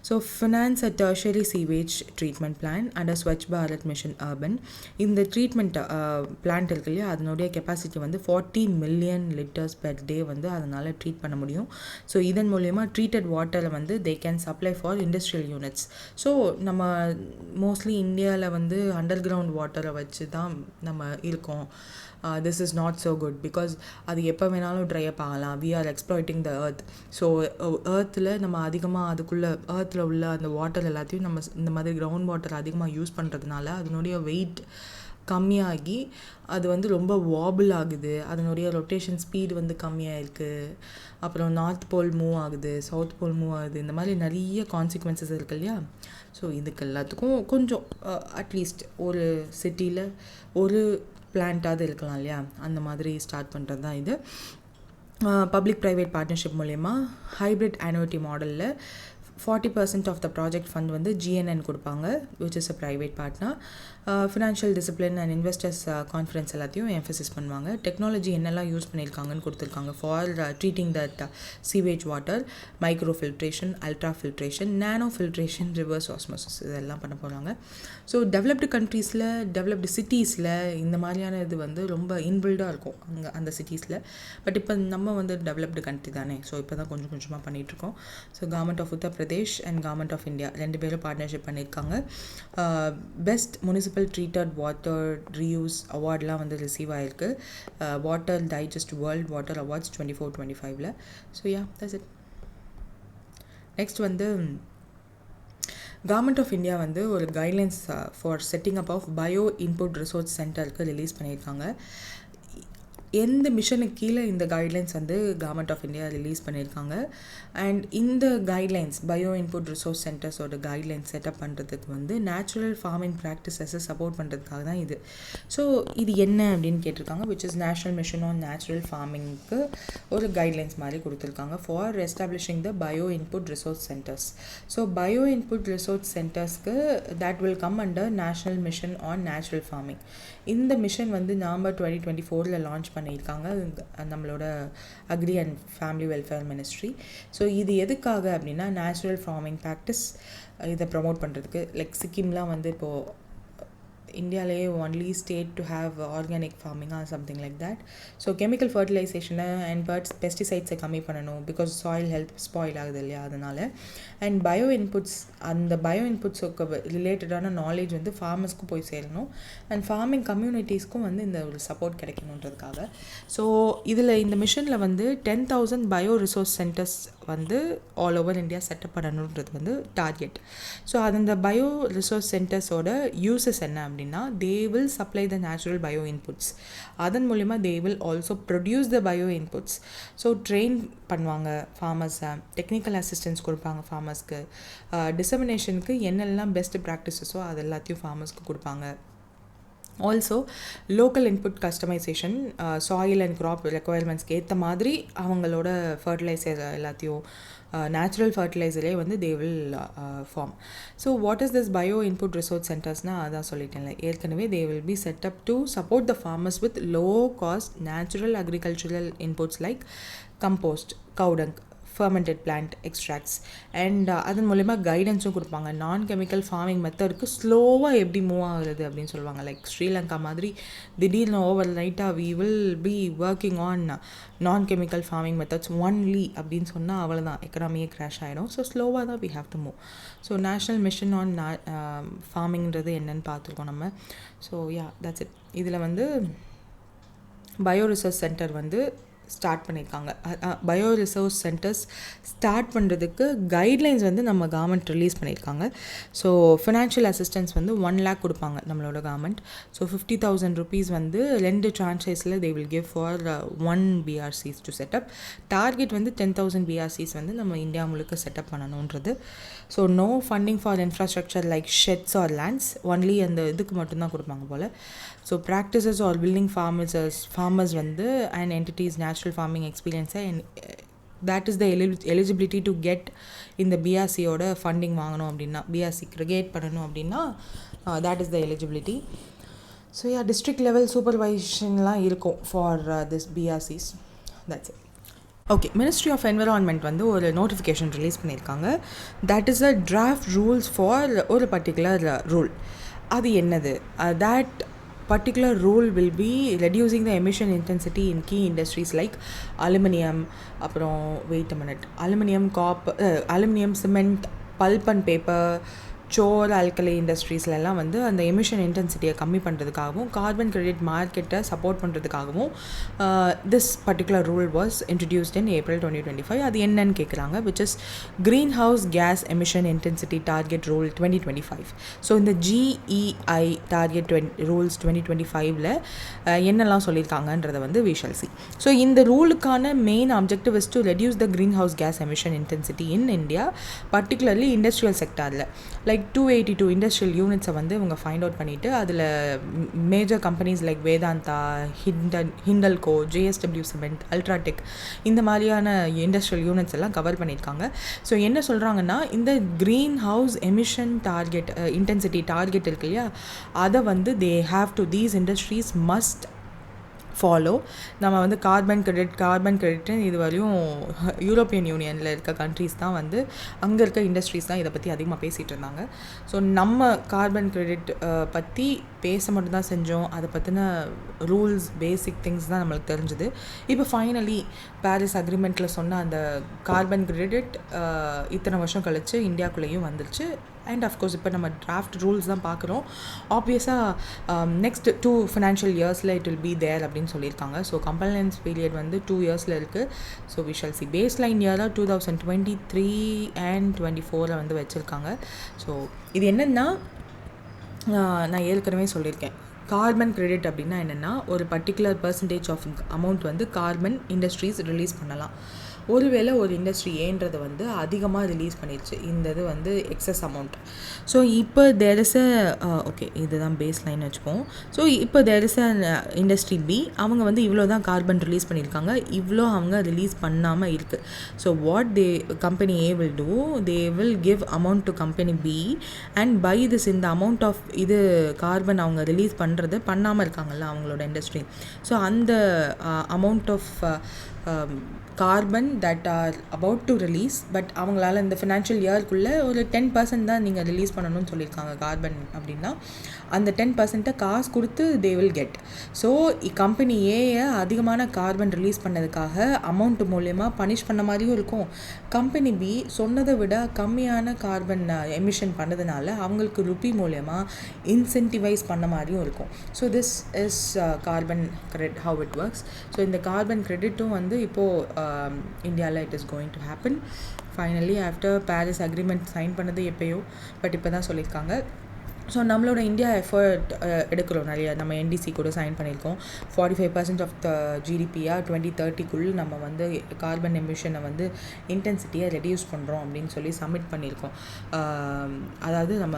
So finance a tertiary sewage treatment plan and Swachh Bharat mission urban. இந்த ட்ரீட்மெண்ட் பிளான்ட் இருக்கு இல்லையா, அதனுடைய கெப்பாசிட்டி வந்து 40 million liters per day வந்து அதனால் ட்ரீட் பண்ண முடியும். ஸோ இதன் மூலயமா ட்ரீட்டட் வாட்டரை வந்து they can supply for industrial units. So நம்ம மோஸ்ட்லி இந்தியாவில் வந்து அண்டர் கிரவுண்ட் வாட்டரை வச்சு தான் நம்ம இருக்கோம். This is not so good because அது எப்போ வேணாலும் ட்ரை அப் ஆகலாம். We are exploiting the earth. So எர்த்தில் நம்ம அதிகமாக அதுக்குள்ளே எர்த்தில் உள்ள அந்த வாட்டர் எல்லாத்தையும் நம்ம இந்த மாதிரி கிரவுண்ட் வாட்டர் அதிகமாக யூஸ் பண்ணுறதுனால அதனுடைய வெயிட் கம்மியாகி அது வந்து ரொம்ப வாபிள் ஆகுது. அதனுடைய ரொட்டேஷன் ஸ்பீடு வந்து கம்மியாக இருக்குது. அப்புறம் நார்த் போல் மூவ் ஆகுது, சவுத் போல் மூவ் ஆகுது. இந்த மாதிரி நிறைய கான்சிக்வன்சஸ் இருக்குது இல்லையா. ஸோ இதுக்கு எல்லாத்துக்கும் கொஞ்சம் அட்லீஸ்ட் ஒரு சிட்டியில் ஒரு பிளான்ட்டாவது இருக்கலாம் இல்லையா, அந்த மாதிரி ஸ்டார்ட் பண்ணுறது தான் இது. பப்ளிக் ப்ரைவேட் பார்ட்னர்ஷிப் மூலயமா ஹைப்ரிட் ஆனுவிட்டி மாடலில் 40% ஆஃப் த ப்ராஜெக்ட் ஃபண்ட் வந்து GNN கொடுப்பாங்க, which is a private partner. Financial discipline and investors conference எல்லாத்தையும் எம்ஃபசிஸ் பண்ணுவாங்க. டெக்னாலஜி என்னெல்லாம் யூஸ் பண்ணியிருக்காங்கன்னு கொடுத்துருக்காங்க for treating that sewage water, micro filtration, ultra filtration, nano filtration, reverse osmosis, இதெல்லாம் பண்ண போகிறாங்க. ஸோ டெவலப்டு கண்ட்ரீஸில், டெவலப்டு சிட்டிஸில் இந்த மாதிரியான இது வந்து ரொம்ப இன்பில்டாக இருக்கும் அங்கே அந்த சிட்டிஸில். பட் இப்போ நம்ம வந்து டெவலப்டு கண்ட்ரி தானே, ஸோ இப்போ தான் கொஞ்சம் கொஞ்சமாக பண்ணிகிட்ருக்கோம். So government of Uttar Pradesh and government of India 2 பேரும் பார்ட்னர்ஷிப் பண்ணியிருக்காங்க. Best municipal treated water reuse அவார்ட்லாம் வந்து ரிசீவ் ஆகிருக்கு. Water digest world water awards 24-25. So that's it. Next வந்து கவர்மெண்ட் ஆஃப் இந்தியா வந்து ஒரு guidelines for setting up of bio input resource சென்டருக்கு ரிலீஸ் பண்ணியிருக்காங்க. எந்த மிஷனுக்கு கீழே இந்த கைட்லைன்ஸ் வந்து கவர்மெண்ட் ஆஃப் இந்தியா ரிலீஸ் பண்ணியிருக்காங்க. அண்ட் இந்த guidelines bio input resource சென்டர்ஸோட guidelines setup பண்ணுறதுக்கு வந்து நேச்சுரல் ஃபார்மிங் ப்ராக்டிசஸை சப்போர்ட் பண்ணுறதுக்காக தான் இது. ஸோ இது என்ன அப்படின்னு கேட்டிருக்காங்க, which is national mission on natural ஃபார்மிங்க்கு ஒரு கைட்லைன்ஸ் மாதிரி கொடுத்துருக்காங்க for establishing the bio input resource centres. So bio input resource சென்டர்ஸ்க்கு that will come under national mission on natural farming. இந்த மிஷன் வந்து நவம்பர் 2024 லான்ச் பண்ணியிருக்காங்க நம்மளோட agri and family welfare ministry. So இது எதுக்காக அப்படின்னா நேச்சுரல் ஃபார்மிங் ப்ராக்டிஸ் இதை ப்ரமோட் பண்ணுறதுக்கு. லைக் சிக்கிம்லாம் வந்து இப்போது இந்தியாவிலேயே only state to have organic farming R something like that. So chemical ஃபர்டிலைசேஷனை அண்ட் பெஸ்டிசைட்ஸை கம்மி பண்ணணும், பிகாஸ் சாயில் ஹெல்த் ஸ்பாயில் ஆகுது இல்லையா, அதனால். அண்ட் பயோ இன்புட்ஸ், அந்த பயோ இன்புட்ஸுக்கு ரிலேட்டடான நாலேஜ் வந்து ஃபார்மர்ஸ்க்கும் போய் சேரணும் அண்ட் ஃபார்மிங் கம்யூனிட்டிஸ்க்கும் வந்து இந்த ஒரு சப்போர்ட் கிடைக்கணுன்றதுக்காக. ஸோ இதில் இந்த மிஷனில் வந்து 10,000 பயோ ரிசோர்ஸ் சென்டர்ஸ் வந்து ஆல் ஓவர் இந்தியா செட்டப் பண்ணணுன்றது வந்து டார்கெட். ஸோ அந்த பயோ ரிசோர்ஸ் சென்டர்ஸோட யூசஸ் என்ன அப்படின்னா, they will supply the natural bio inputs. அதன் மூலிமா they will also produce the bio inputs. So train பண்ணுவாங்க ஃபார்மர்ஸை, டெக்னிக்கல் அசிஸ்டன்ஸ் கொடுப்பாங்க ஃபார்மர்ஸ்க்கு, டிசமினேஷனுக்கு என்னெல்லாம் பெஸ்ட் ப்ராக்டிசஸோ அது எல்லாத்தையும் ஃபார்மர்ஸ்க்கு கொடுப்பாங்க. Also local input customization, soil and crop ரெக்குயர்மெண்ட்ஸ்க்கு ஏற்ற மாதிரி அவங்களோட ஃபர்டிலைசர் எல்லாத்தையும் நேச்சுரல் ஃபர்டிலைசரே வந்து they will form. So what is this bio input resource சென்டர்ஸ்னால் அதான் சொல்லிட்டேன்ல ஏற்கனவே. They will be set up to support the farmers with low cost natural agricultural inputs like compost, cow dung, fermented plant extracts. And அதன் மூலிமா கைடன்ஸும் கொடுப்பாங்க. நான் கெமிக்கல் ஃபார்மிங் மெத்தடுக்கு ஸ்லோவாக எப்படி மூவ் ஆகுது அப்படின்னு சொல்லுவாங்க. லைக் ஸ்ரீலங்கா மாதிரி திடீர்னு ஓவர் நைட்டாக we will be working on non chemical farming methods only அப்படின்னு சொன்னால் அவ்வளோதான், எக்கனாமியே க்ராஷ் ஆகிடும். ஸோ ஸ்லோவாக தான் we have to move. So national mission on ஃபார்மிங்கிறது என்னன்னு பார்த்துருக்கோம் நம்ம. So yeah, that's it. இதில் வந்து பயோ ரிசர்ச் சென்டர் வந்து ஸ்டார்ட் பண்ணியிருக்காங்க. பயோ ரிசோர்ஸ் சென்டர்ஸ் ஸ்டார்ட் பண்ணுறதுக்கு கைட்லைன்ஸ் வந்து நம்ம கவர்மெண்ட் ரிலீஸ் பண்ணியிருக்காங்க. ஸோ ஃபினான்ஷியல் அசிஸ்டன்ஸ் வந்து 1 lakh கொடுப்பாங்க நம்மளோட கவர்மெண்ட். ஸோ 50,000 rupees வந்து 2 ஃப்ரான்ச்சைஸில் they will give for 1 BRCs to set up. Target வந்து 10,000 BRCs வந்து நம்ம இந்தியா முழுக்க செட்டப் பண்ணணுன்றது. So no funding for infrastructure like sheds or lands, only அந்த இதுக்கு மட்டும்தான் கொடுப்பாங்க போல். So practices or building farmers வந்து அண்ட் என்டிட்டிஸ் நேச்சுரல் ஃபார்மிங் எக்ஸ்பீரியன்ஸை that is the eligibility to get இந்த பிஆர்சியோட ஃபண்டிங் வாங்கணும் அப்படின்னா, பிஆர்சி கிரியேட் பண்ணணும் அப்படின்னா that is the eligibility. So yeah, district level சூப்பர்வைஷன்லாம் இருக்கும் for this BRCs. That's it. Okay, ministry of environment வந்து ஒரு நோட்டிஃபிகேஷன் ரிலீஸ் பண்ணியிருக்காங்க. That is a draft rules for ஒரு பர்டிகுலர் ரூல். அது என்னது? That particular rule will be reducing the emission intensity in key industries like aluminum, அப்புறம் wait a minute, aluminum, cement, pulp and paper, chlor alkali இண்டஸ்ட்ரீஸ்லாம் வந்து அந்த எமிஷன் இன்டென்சிட்டியை கம்மி பண்ணுறதுக்காகவும் கார்பன் கிரெடிட் மார்க்கெட்டை சப்போர்ட் பண்ணுறதுக்காகவும் this particular rule was introduced in April 2025. அது என்னன்னு கேட்குறாங்க, which is green house gas emission intensity target rule 2025. So இந்த GEI டார்கெட் ரூல்ஸ் 2025ல் என்னெல்லாம் சொல்லியிருக்காங்கன்றதை வந்து we shall see. ஸோ இந்த ரூலுக்கான main objective is to reduce the green house gas emission intensity in India, particularly industrial செக்டாரில். லைக் 282 இண்டஸ்ட்ரியல் யூனிட்ஸை வந்து இவங்க ஃபைண்ட் அவுட் பண்ணிவிட்டு அதில் major companies like Vedanta, Hindalco, JSW cement, UltraTech, இந்த மாதிரியான இண்டஸ்ட்ரியல் யூனிட்ஸ் எல்லாம் கவர் பண்ணியிருக்காங்க. ஸோ என்ன சொல்கிறாங்கன்னா, இந்த green house emission target intensity target இருக்கு இல்லையா, அதை வந்து they have to these industries must follow. நம்ம வந்து கார்பன் கிரெடிட்னு இது வரையும் யூரோப்பியன் யூனியனில் இருக்க கண்ட்ரீஸ் தான் வந்து அங்கே இருக்க இண்டஸ்ட்ரீஸ் தான் இதை பற்றி அதிகமாக பேசிகிட்டு இருந்தாங்க. ஸோ நம்ம கார்பன் கிரெடிட் பற்றி பேச மட்டும்தான் செஞ்சோம், அதை பற்றின ரூல்ஸ் பேசிக் திங்ஸ் தான் நம்மளுக்கு தெரிஞ்சுது. இப்போ ஃபைனலி பாரிஸ் அக்ரிமெண்ட்டில் சொன்ன அந்த கார்பன் கிரெடிட் இத்தனை வருஷம் கழித்து இந்தியாவுக்குள்ளேயும் வந்துருச்சு. அண்ட் அஃப்கோர்ஸ் இப்போ நம்ம டிராஃப்ட் ரூல்ஸ் தான் பார்க்குறோம். ஆப்வியஸாக நெக்ஸ்ட் 2 ஃபினான்ஷியல் இயர்ஸில் இட் வில் பி தேர் அப்படின்னு சொல்லியிருக்காங்க. ஸோ கம்பல்சன்ஸ் பீரியட் வந்து 2 yearsல இருக்குது. So we shall see. Base லைன் இயராக 2023 and 2024 வந்து வச்சுருக்காங்க. ஸோ இது என்னென்னா, நான் ஏற்கனவே சொல்லியிருக்கேன், கார்பன் கிரெடிட் அப்படின்னா என்னென்னா, ஒரு பர்டிகுலர் பர்சன்டேஜ் ஆஃப் அமௌண்ட் வந்து கார்பன் இண்டஸ்ட்ரீஸ் ரிலீஸ் பண்ணலாம். ஒருவேளை ஒரு இண்டஸ்ட்ரி ஏன்றது வந்து அதிகமாக ரிலீஸ் பண்ணிடுச்சு, இந்த இது வந்து எக்ஸஸ் அமௌண்ட். ஸோ இப்போ தேர் இஸ் ஓகே, இதுதான் பேஸ் லைன் வச்சுப்போம். ஸோ இப்போ தேர் இஸ் இண்டஸ்ட்ரி பி, அவங்க வந்து இவ்வளோ தான் கார்பன் ரிலீஸ் பண்ணியிருக்காங்க, இவ்வளோ அவங்க ரிலீஸ் பண்ணாமல் இருக்குது. So what company A will do, they will give amount to company B and by this, இந்த அமௌண்ட் ஆஃப் இது கார்பன் அவங்க ரிலீஸ் பண்ணுறது பண்ணாமல் இருக்காங்கல்ல அவங்களோட இண்டஸ்ட்ரி. ஸோ அந்த amount of carbon that are about to release, but அவங்களால இந்த ஃபினான்ஷியல் இயர்க்குள்ளே ஒரு 10% தான் நீங்கள் ரிலீஸ் பண்ணணும்னு சொல்லியிருக்காங்க கார்பன் அப்படின்னா, அந்த 10% காசு கொடுத்து they will get. So company ஏயை அதிகமான கார்பன் ரிலீஸ் பண்ணதுக்காக அமௌண்ட் மூலயமா பனிஷ் பண்ண மாதிரியும் இருக்கும். கம்பெனி பி சொன்னதை விட கம்மியான கார்பன் எமிஷன் பண்ணதுனால அவங்களுக்கு ருப்பி மூலயமா இன்சென்டிவைஸ் பண்ண மாதிரியும் இருக்கும். So this is carbon credit, how it works. So இந்த கார்பன் கிரெடிட்டும் வந்து இப்போது இந்தியாவில் it is going to happen finally after Paris agreement sign பண்ணது எப்போயோ, பட் இப்போ தான் சொல்லியிருக்காங்க. ஸோ நம்மளோட இந்தியா எஃபர்ட் எடுக்கிறோம் நிறைய, நம்ம என்டிசி கூட சைன் பண்ணியிருக்கோம். 45% ஆஃப் த ஜிடிபியாக 2030 நம்ம வந்து கார்பன் எமிஷனை வந்து இன்டென்சிட்டியை ரெடியூஸ் பண்ணுறோம் அப்படின்னு சொல்லி சப்மிட் பண்ணியிருக்கோம். அதாவது நம்ம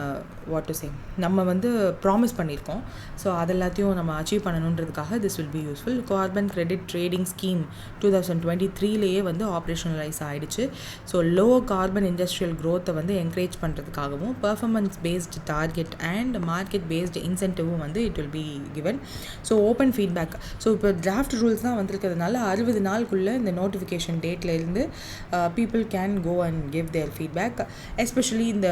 வாட் டு சே, நம்ம வந்து ப்ராமிஸ் பண்ணியிருக்கோம். ஸோ அது எல்லாத்தையும் நம்ம அச்சீவ் பண்ணணுன்றதுக்காக this will be useful. Carbon credit trading scheme 2023 வந்து ஆப்ரேஷனலைஸ் ஆகிடுச்சு. ஸோ லோ கார்பன் இண்டஸ்ட்ரியல் க்ரோத்தை வந்து என்கரேஜ் பண்ணுறதுக்காகவும் performance based target and market based இன்சென்டிவும் வந்து it will be given. So open feedback. So இப்போ டிராஃப்ட் ரூல்ஸ் தான் வந்திருக்கிறதுனால 60 நாளுக்குள்ளே இந்த நோட்டிஃபிகேஷன் டேட்லேருந்து people can go and give their feedback. Especially இந்த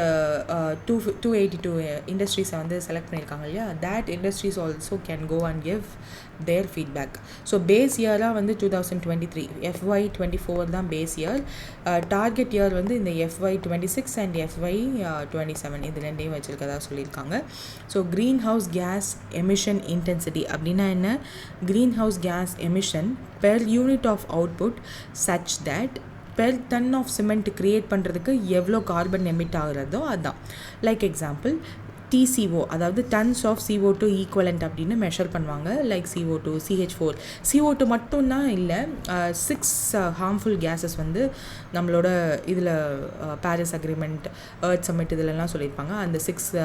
282 இண்டஸ்ட்ரீஸை வந்து செலக்ட் பண்ணியிருக்காங்க இல்லையா, that industries also can go and give their feedback. So base இயராக வந்து 2023, FY24 தான் பேஸ் இயர். டார்கெட் இயர் வந்து இந்த FY26 அண்ட் FY27 இது ரெண்டையும் வச்சுருக்கதா சொல்லியிருக்காங்க. So green house gas emission intensity அப்படின்னா என்ன, green house gas emission per unit of output such that per ton of cement create பண்ணுறதுக்கு எவ்வளோ கார்பன் எமிட் ஆகுறதோ அதுதான். லைக் எக்ஸாம்பிள் TCO, அதாவது டன்ஸ் ஆஃப் CO2 ஈக்குவலண்ட் அப்படின்னு மெஷர் பண்ணுவாங்க. Like CO2, CH4. CO2 மட்டும்தான் இல்லை, 6 ஹார்ம்ஃபுல் கேஸஸ் வந்து நம்மளோட இதில் பாரிஸ் அக்ரிமெண்ட், எர்த் சம்மிட் இதிலெல்லாம் சொல்லியிருப்பாங்க. அந்த 6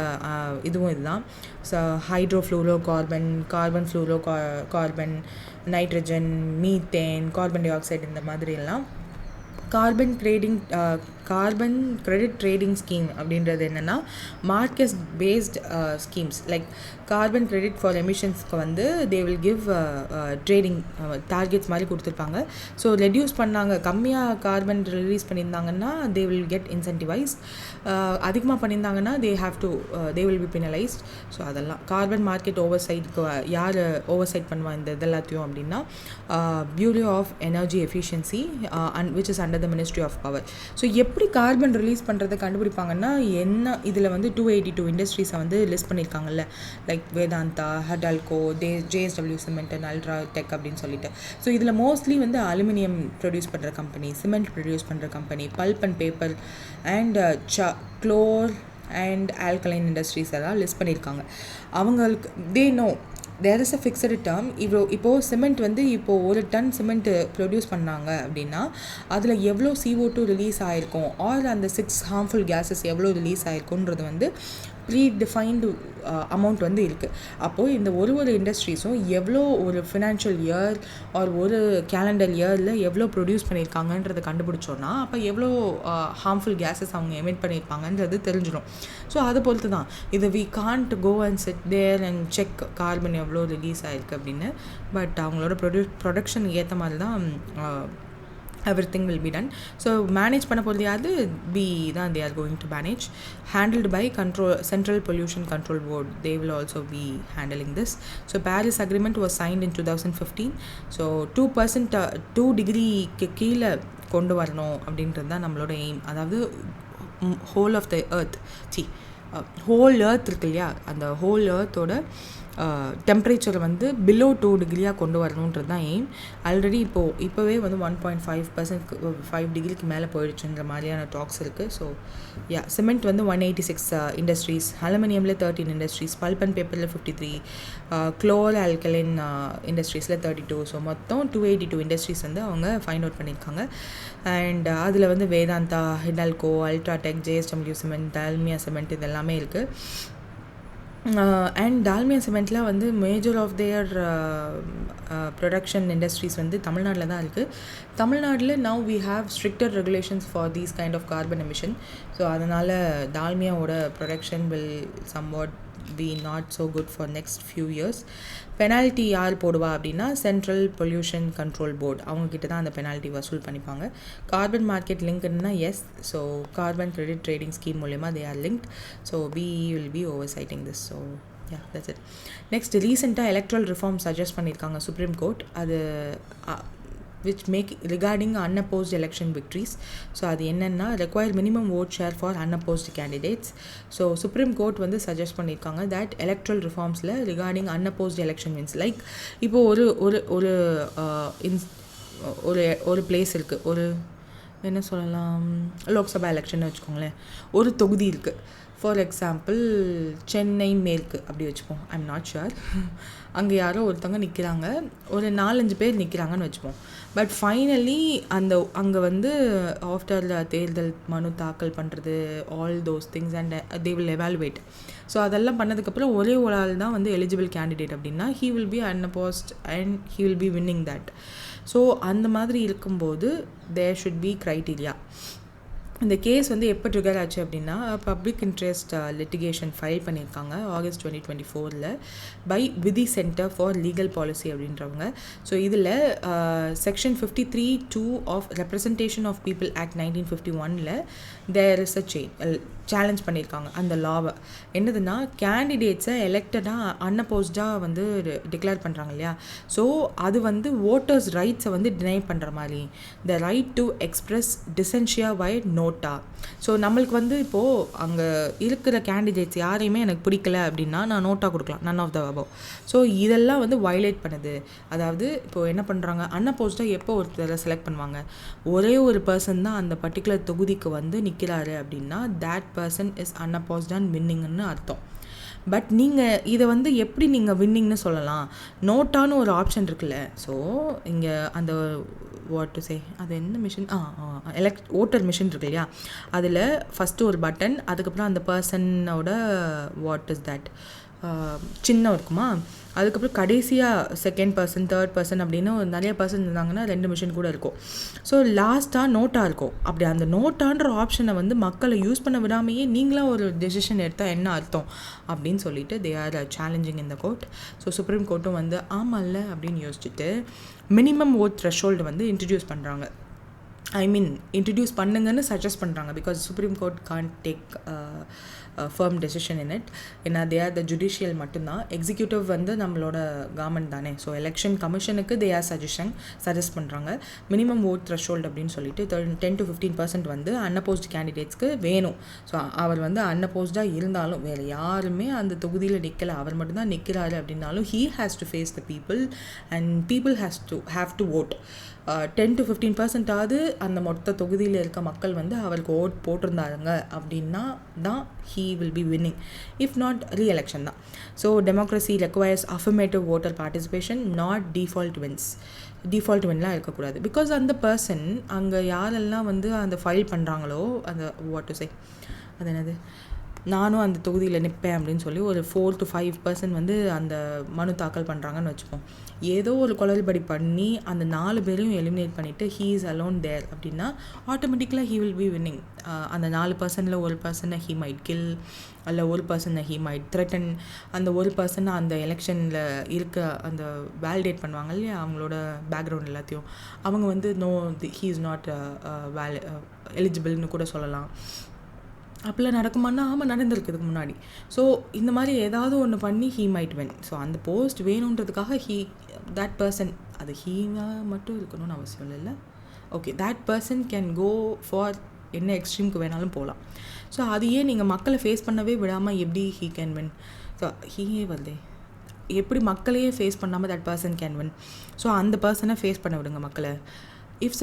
இதுவும் இதுதான். So hydrofluorocarbon, carbon fluorocarbon, nitrogen, methane, carbon dioxide, இந்த மாதிரி எல்லாம். கார்பன் கிரெடிட் ட்ரேடிங் ஸ்கீம் அப்படின்றது என்னென்னா market based schemes. Like carbon credit for எமிஷன்ஸ்க்கு வந்து they will give trading targets மாதிரி கொடுத்துருப்பாங்க. ஸோ ரெடியூஸ் பண்ணாங்க, கம்மியாக கார்பன் ரிலீஸ் பண்ணியிருந்தாங்கன்னா தே வில் கெட் இன்சென்டிவைஸ், அதிகமாக பண்ணியிருந்தாங்கன்னா they will be penalized. So அதெல்லாம் கார்பன் மார்க்கெட் ஓவர் சைட்க்கு யார் ஓவர் சைட் பண்ணுவா இந்த இதெல்லாத்தையும் அப்படின்னா bureau of energy efficiency and which is under the ministry of power. So எப்படி கார்பன் ரிலீஸ் பண்ணுறதை கண்டுபிடிப்பாங்கன்னா, என்ன இதில் வந்து 282 இண்டஸ்ட்ரீஸை வந்து லிஸ்ட் பண்ணியிருக்காங்கல்ல, like Vedanta, Hindalco, JSW cement and UltraTech அப்படின்னு சொல்லிட்டு. ஸோ இதில் மோஸ்ட்லி வந்து அலுமினியம் ப்ரொடியூஸ் பண்ணுற கம்பெனி, சிமெண்ட் ப்ரொடியூஸ் பண்ணுற company, bulb and paper and chlor and alkaline industries எல்லாம் லிஸ்ட் பண்ணியிருக்காங்க. அவங்களுக்கு they no there is a fixed term. இப்போது சிமெண்ட் வந்து இப்போது 1 டன் சிமெண்ட்டு ப்ரொடியூஸ் பண்ணாங்க அப்படின்னா அதில் எவ்வளோ CO2 ரிலீஸ் ஆகிருக்கும், ஆர் அந்த 6 ஹார்ம்ஃபுல் கேஸஸ் எவ்வளோ ரிலீஸ் ஆகிருக்குன்றது வந்து ப்ரீ டிஃபைன்டு அமௌண்ட் வந்து இருக்குது. அப்போது இந்த ஒரு இண்டஸ்ட்ரீஸும் எவ்வளோ ஒரு ஃபினான்ஷியல் இயர் ஆர் ஒரு கேலண்டர் இயரில் எவ்வளோ ப்ரொடியூஸ் பண்ணியிருக்காங்கன்றதை கண்டுபிடிச்சோன்னா அப்போ எவ்வளோ ஹார்ம்ஃபுல் கேஸஸ் அவங்க எமிட் பண்ணியிருப்பாங்கன்றது தெரிஞ்சிடும். ஸோ அதை பொறுத்து தான் இது we can't go and sit there and check carbon எவ்வளோ ரிலீஸ் ஆகிருக்கு அப்படின்னு. பட் அவங்களோட ப்ரொடக்ஷன் ஏற்ற மாதிரி தான் everything will be done. So manage பண்ண போகிறது யாரு, பி தான் they are going to manage, handled by Central Pollution Control Board. They will also be handling this. So Paris Agreement was signed in 2015. So 2% 2 டிகிரிக்கு கீழே கொண்டு வரணும் அப்படின்றது தான் நம்மளோட எய்ம். அதாவது whole of the earth whole earth இருக்கு இல்லையா, அந்த ஹோல் எர்த்தோட டெம்பரேச்சரை வந்து பிலோ 2 டிகிரியாக கொண்டு வரணுன்றது தான் எய்ம். ஆல்ரெடி இப்போவே வந்து 1.5% 5 டிகிரிக்கு மேலே போயிடுச்சுன்ற மாதிரியான டாக்ஸ் இருக்குது. ஸோ சிமெண்ட் வந்து 186 இண்டஸ்ட்ரீஸ், அலுமினியமில் 13 இண்டஸ்ட்ரீஸ், பல்ப் அண்ட் பேப்பரில் 53, குளோர் ஆல்கலைன் இண்டஸ்ட்ரீஸில் 32. ஸோ மொத்தம் 282 இண்டஸ்ட்ரீஸ் வந்து அவங்க ஃபைண்ட் அவுட் பண்ணியிருக்காங்க. அண்ட் அதில் வந்து Vedanta, Hindalco, UltraTech, JSW cement, Dalmia cement இது எல்லாமே இருக்குது. அண்ட் டால்மியா சிமெண்ட்டில் வந்து major of their production industries வந்து தமிழ்நாட்டில் தான் இருக்குது. தமிழ்நாட்டில் now we have stricter regulations for these kind of carbon emission. So அதனால் டால்மியாவோட production will somewhat be not so good for next few years. Penalty யார் போடுவா அப்படின்னா சென்ட்ரல் பொல்யூஷன் கண்ட்ரோல் போர்டு, அவங்கக்கிட்ட தான் அந்த பெனால்ட்டி வசூல் பண்ணிப்பாங்க. கார்பன் மார்க்கெட் லிங்க்னா yes. So carbon credit trading scheme மூலயமா they are linked. So we will be oversighting this. So yeah, that's it. Next, ரீசெண்டாக எலக்ட்ரல் ரிஃபார்ம் சஜஸ்ட் பண்ணியிருக்காங்க சுப்ரீம் கோர்ட். அது which make regarding unopposed election victories. So அது என்னென்னா require minimum vote share for unopposed candidates. So Supreme Court வந்து suggest பண்ணியிருக்காங்க that electoral reformsல regarding unopposed election wins, like இப்போ ஒரு ஒரு ஒரு ஒரு ஒரு பிளேஸ் இருக்குது, ஒரு என்ன சொல்லலாம், லோக்சபா எலெக்ஷன் வச்சுக்கோங்களேன், ஒரு தொகுதி இருக்குது. ஃபார் எக்ஸாம்பிள் சென்னை மேற்கு அப்படி வச்சுப்போம், ஐ எம் நாட் ஷுர். அங்கே யாரோ ஒருத்தவங்க நிற்கிறாங்க, ஒரு 4-5 பேர் நிற்கிறாங்கன்னு வச்சுப்போம். பட் ஃபைனலி அங்கே வந்து ஆஃப்டர் தேர்தல் மனு தாக்கல் பண்ணுறது, all those things and they will evaluate. So அதெல்லாம் பண்ணதுக்கப்புறம் ஒரே ஒரு ஆள் தான் வந்து எலிஜிபிள் கேண்டிடேட் அப்படின்னா he will be unopposed and he will be winning that. So அந்த மாதிரி இருக்கும்போது தேர் ஷுட் பி க்ரைட்டீரியா. இந்த கேஸ் வந்து எப்போ ட்ரிகர் ஆச்சு அப்படின்னா பப்ளிக் இன்ட்ரெஸ்ட் லிட்டிகேஷன் ஃபைல் பண்ணியிருக்காங்க August 2024 by Vidhi centre for legal policy அப்படின்றவங்க. ஸோ இதில் section 53(2) of representation of people act 1951 there is a challenge பண்ணியிருக்காங்க அந்த லாவை. என்னதுன்னா கேண்டிடேட்ஸை எலெக்டடாக அன்அப்போஸ்டாக வந்து டிக்ளேர் பண்ணுறாங்க இல்லையா, ஸோ அது வந்து ஓட்டர்ஸ் ரைட்ஸை வந்து டினை பண்ணுற மாதிரி, the right to express dissent by NOTA. So நம்மளுக்கு வந்து இப்போது அங்கே இருக்கிற கேண்டிடேட்ஸ் யாரையுமே எனக்கு பிடிக்கல அப்படின்னா நான் நோட்டா கொடுக்கலாம், none of the above. So இதெல்லாம் வந்து வயலேட் பண்ணுது. அதாவது இப்போது என்ன பண்ணுறாங்க, அன்அப்போஸ்டாக எப்போ ஒருத்தரை செலக்ட் பண்ணுவாங்க, ஒரே ஒரு பர்சன் தான் அந்த பர்டிகுலர் தொகுதிக்கு வந்து நிற்கிறாரு அப்படின்னா that person is unopposed and winningன்னு அர்த்தம். பட் நீங்கள் இதை வந்து எப்படி நீங்கள் வின்னிங்னு சொல்லலாம், நோட்டான்னு ஒரு ஆப்ஷன் இருக்குல்ல. ஸோ இங்கே அந்த வாட் டு சே, அது என்ன மிஷின், ஓட்டர் மிஷின் இருக்கு இல்லையா, அதில் ஃபஸ்ட்டு ஒரு பட்டன், அதுக்கப்புறம் அந்த பர்சனோட வாட் இஸ் தட் சின்னம் இருக்குமா, அதுக்கப்புறம் கடைசியாக செகண்ட் பர்சன், தேர்ட் பர்சன் அப்படின்னு நிறைய பர்சன் இருந்தாங்கன்னா 2 மிஷின் கூட இருக்கும். ஸோ லாஸ்ட்டாக நோட்டாக இருக்கும். அப்படி அந்த நோட்டான்ற ஆப்ஷனை வந்து மக்களை யூஸ் பண்ண விடாமையே நீங்களாம் ஒரு டெசிஷன் எடுத்தால் என்ன அர்த்தம் அப்படின்னு சொல்லிட்டு they are challenging in the court. So supreme கோர்ட்டும் வந்து ஆமாம்ல அப்படின்னு யோசிச்சுட்டு மினிமம் ஓட் த்ரெஷோல்டு வந்து இன்ட்ரடியூஸ் பண்ணுறாங்க. இன்ட்ரடியூஸ் பண்ணுங்கன்னு சஜஸ்ட் பண்ணுறாங்க. Because supreme court can't take firm decision in it. ஏன்னா தே ஆர் த ஜுடிஷியல் மட்டும்தான், எக்ஸிக்யூட்டிவ் வந்து நம்மளோட கவர்மெண்ட் தானே. ஸோ எலெக்ஷன் கமிஷனுக்கு தே ஆர் சஜஸ்ட் பண்ணுறாங்க மினிமம் ஓட் த்ரெஷோல்டு அப்படின்னு சொல்லிட்டு 10 to 15% வந்து அன்அப்போஸ்ட் கேண்டிடேட்ஸ்க்கு வேணும். ஸோ அவர் வந்து அன்அப்போஸ்டாக இருந்தாலும் வேறு யாருமே அந்த தொகுதியில் நிற்கலை, அவர் மட்டும்தான் நிற்கிறாரு அப்படின்னாலும் he has to face the people and people have to vote. 10 to 15% அந்த மொத்த தொகுதியில் இருக்க மக்கள் வந்து அவருக்கு ஓட் போட்டிருந்தாங்க அப்படின்னா தான் he will be winning. if not, re-election தான். So democracy requires affirmative voter participation, not default wins. Default வின்லாம் இருக்கக்கூடாது. பிகாஸ் அந்த பர்சன் அங்கே யாரெல்லாம் வந்து அந்த ஃபைல் பண்ணுறாங்களோ, அந்த வாட் டு சே, அது என்னது, நானும் அந்த தொகுதியில் நிற்பேன் அப்படின்னு சொல்லி ஒரு 4 to 5% வந்து அந்த மனு தாக்கல் பண்ணுறாங்கன்னு வச்சுப்போம். ஏதோ ஒரு குளறுபடி பண்ணி அந்த 4 பேரையும் எலிமினேட் பண்ணிவிட்டு he is alone there அப்படின்னா ஆட்டோமேட்டிக்கலாக he will be winning. அந்த 4% ஒரு பர்சனை he might kill, அல்ல ஒரு பர்சனை he might threaten. அந்த ஒரு பர்சனை அந்த எலெக்ஷனில் இருக்க அந்த வேலிடேட் பண்ணுவாங்க இல்லையா, அவங்களோட பேக்ரவுண்ட் எல்லாத்தையும், அவங்க வந்து no he is not எலிஜிபிள்னு கூட சொல்லலாம். அப்படிலாம் நடக்குமான்னா ஆமாம், நடந்திருக்குதுக்கு முன்னாடி. ஸோ இந்த மாதிரி ஏதாவது ஒன்று பண்ணி he might win. ஸோ அந்த போஸ்ட் வேணுன்றதுக்காக that person, அது ஹீனா மட்டும் இருக்கணும்னு அவசியம் இல்லை. Okay, that person can go for என்ன எக்ஸ்ட்ரீமுக்கு வேணாலும் போகலாம். ஸோ அதையே நீங்கள் மக்களை ஃபேஸ் பண்ணவே விடாமல் எப்படி he can win? ஸோ ஹீயே வருதே, எப்படி மக்களையே ஃபேஸ் பண்ணாமல் that person can win. So அந்த பர்சனை ஃபேஸ் பண்ண விடுங்க மக்களை. If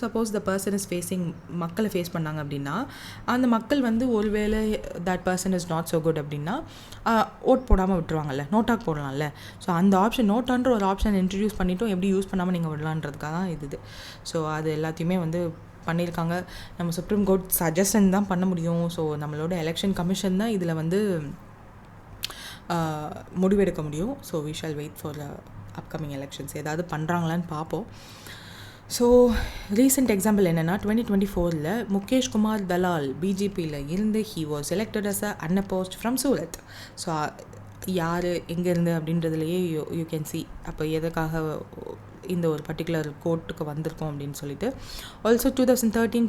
suppose the person is facing மக்களை ஃபேஸ் பண்ணாங்க அப்படின்னா அந்த மக்கள் வந்து ஒருவேளை that person is not so good அப்படின்னா ஓட் போடாமல் விட்டுருவாங்கல்ல, நோட்டாக் போடலாம்ல. ஸோ அந்த ஆப்ஷன் நோட்டான்ற ஒரு ஆப்ஷன் இன்ட்ரடியூஸ் பண்ணிவிட்டோம், எப்படி யூஸ் பண்ணாமல் நீங்கள் விடலான்றதுக்காக தான் இது. ஸோ அது எல்லாத்தையுமே வந்து பண்ணியிருக்காங்க. நம்ம சுப்ரீம் கோர்ட் சஜஷன் தான் பண்ண முடியும். ஸோ நம்மளோட எலெக்ஷன் கமிஷன் தான் இதில் வந்து முடிவெடுக்க முடியும். So we shall wait for upcoming elections ஏதாவது பண்ணுறாங்களான்னு பார்ப்போம். ஸோ ரீசெண்ட் எக்ஸாம்பிள் என்னென்னா 2024 முகேஷ் குமார் தலால் பிஜேபியில் இருந்து he was selected as unopposed from Surat. So யார் எங்கேருந்து அப்படின்றதுலையே யூ கேன் சி அப்போ எதுக்காக இந்த ஒரு பர்டிகுலர் கோர்ட்டுக்கு வந்திருக்கோம் அப்படின்னு சொல்லிட்டு. ஆல்சோ 2013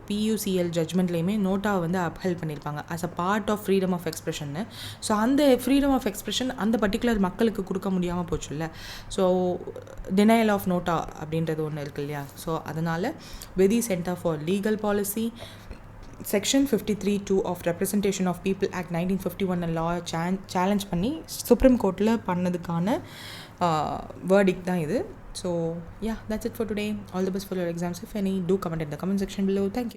PUCL ஜட்மெண்ட்லேயுமே நோட்டாவை வந்து அப்ஹெல்ட் பண்ணியிருப்பாங்க as a part of freedom of எக்ஸ்பிரஷன்னு. ஸோ அந்த ஃப்ரீடம் ஆஃப் எக்ஸ்பிரஷன் அந்த பர்டிகுலர் மக்களுக்கு கொடுக்க முடியாமல் போச்சுல்ல. ஸோ டினையல் ஆஃப் நோட்டா அப்படின்றது ஒன்று இருக்கு இல்லையா. ஸோ அதனால் Vidhi centre for legal policy section 53(2) of representation of people act 1951 law challenge பண்ணி சுப்ரீம் கோர்ட்டில் பண்ணதுக்கான வேர்டிக்ட் தான் இது. So yeah, that's it for today. All the best for your exams. If any, do comment in the comment section below. Thank you.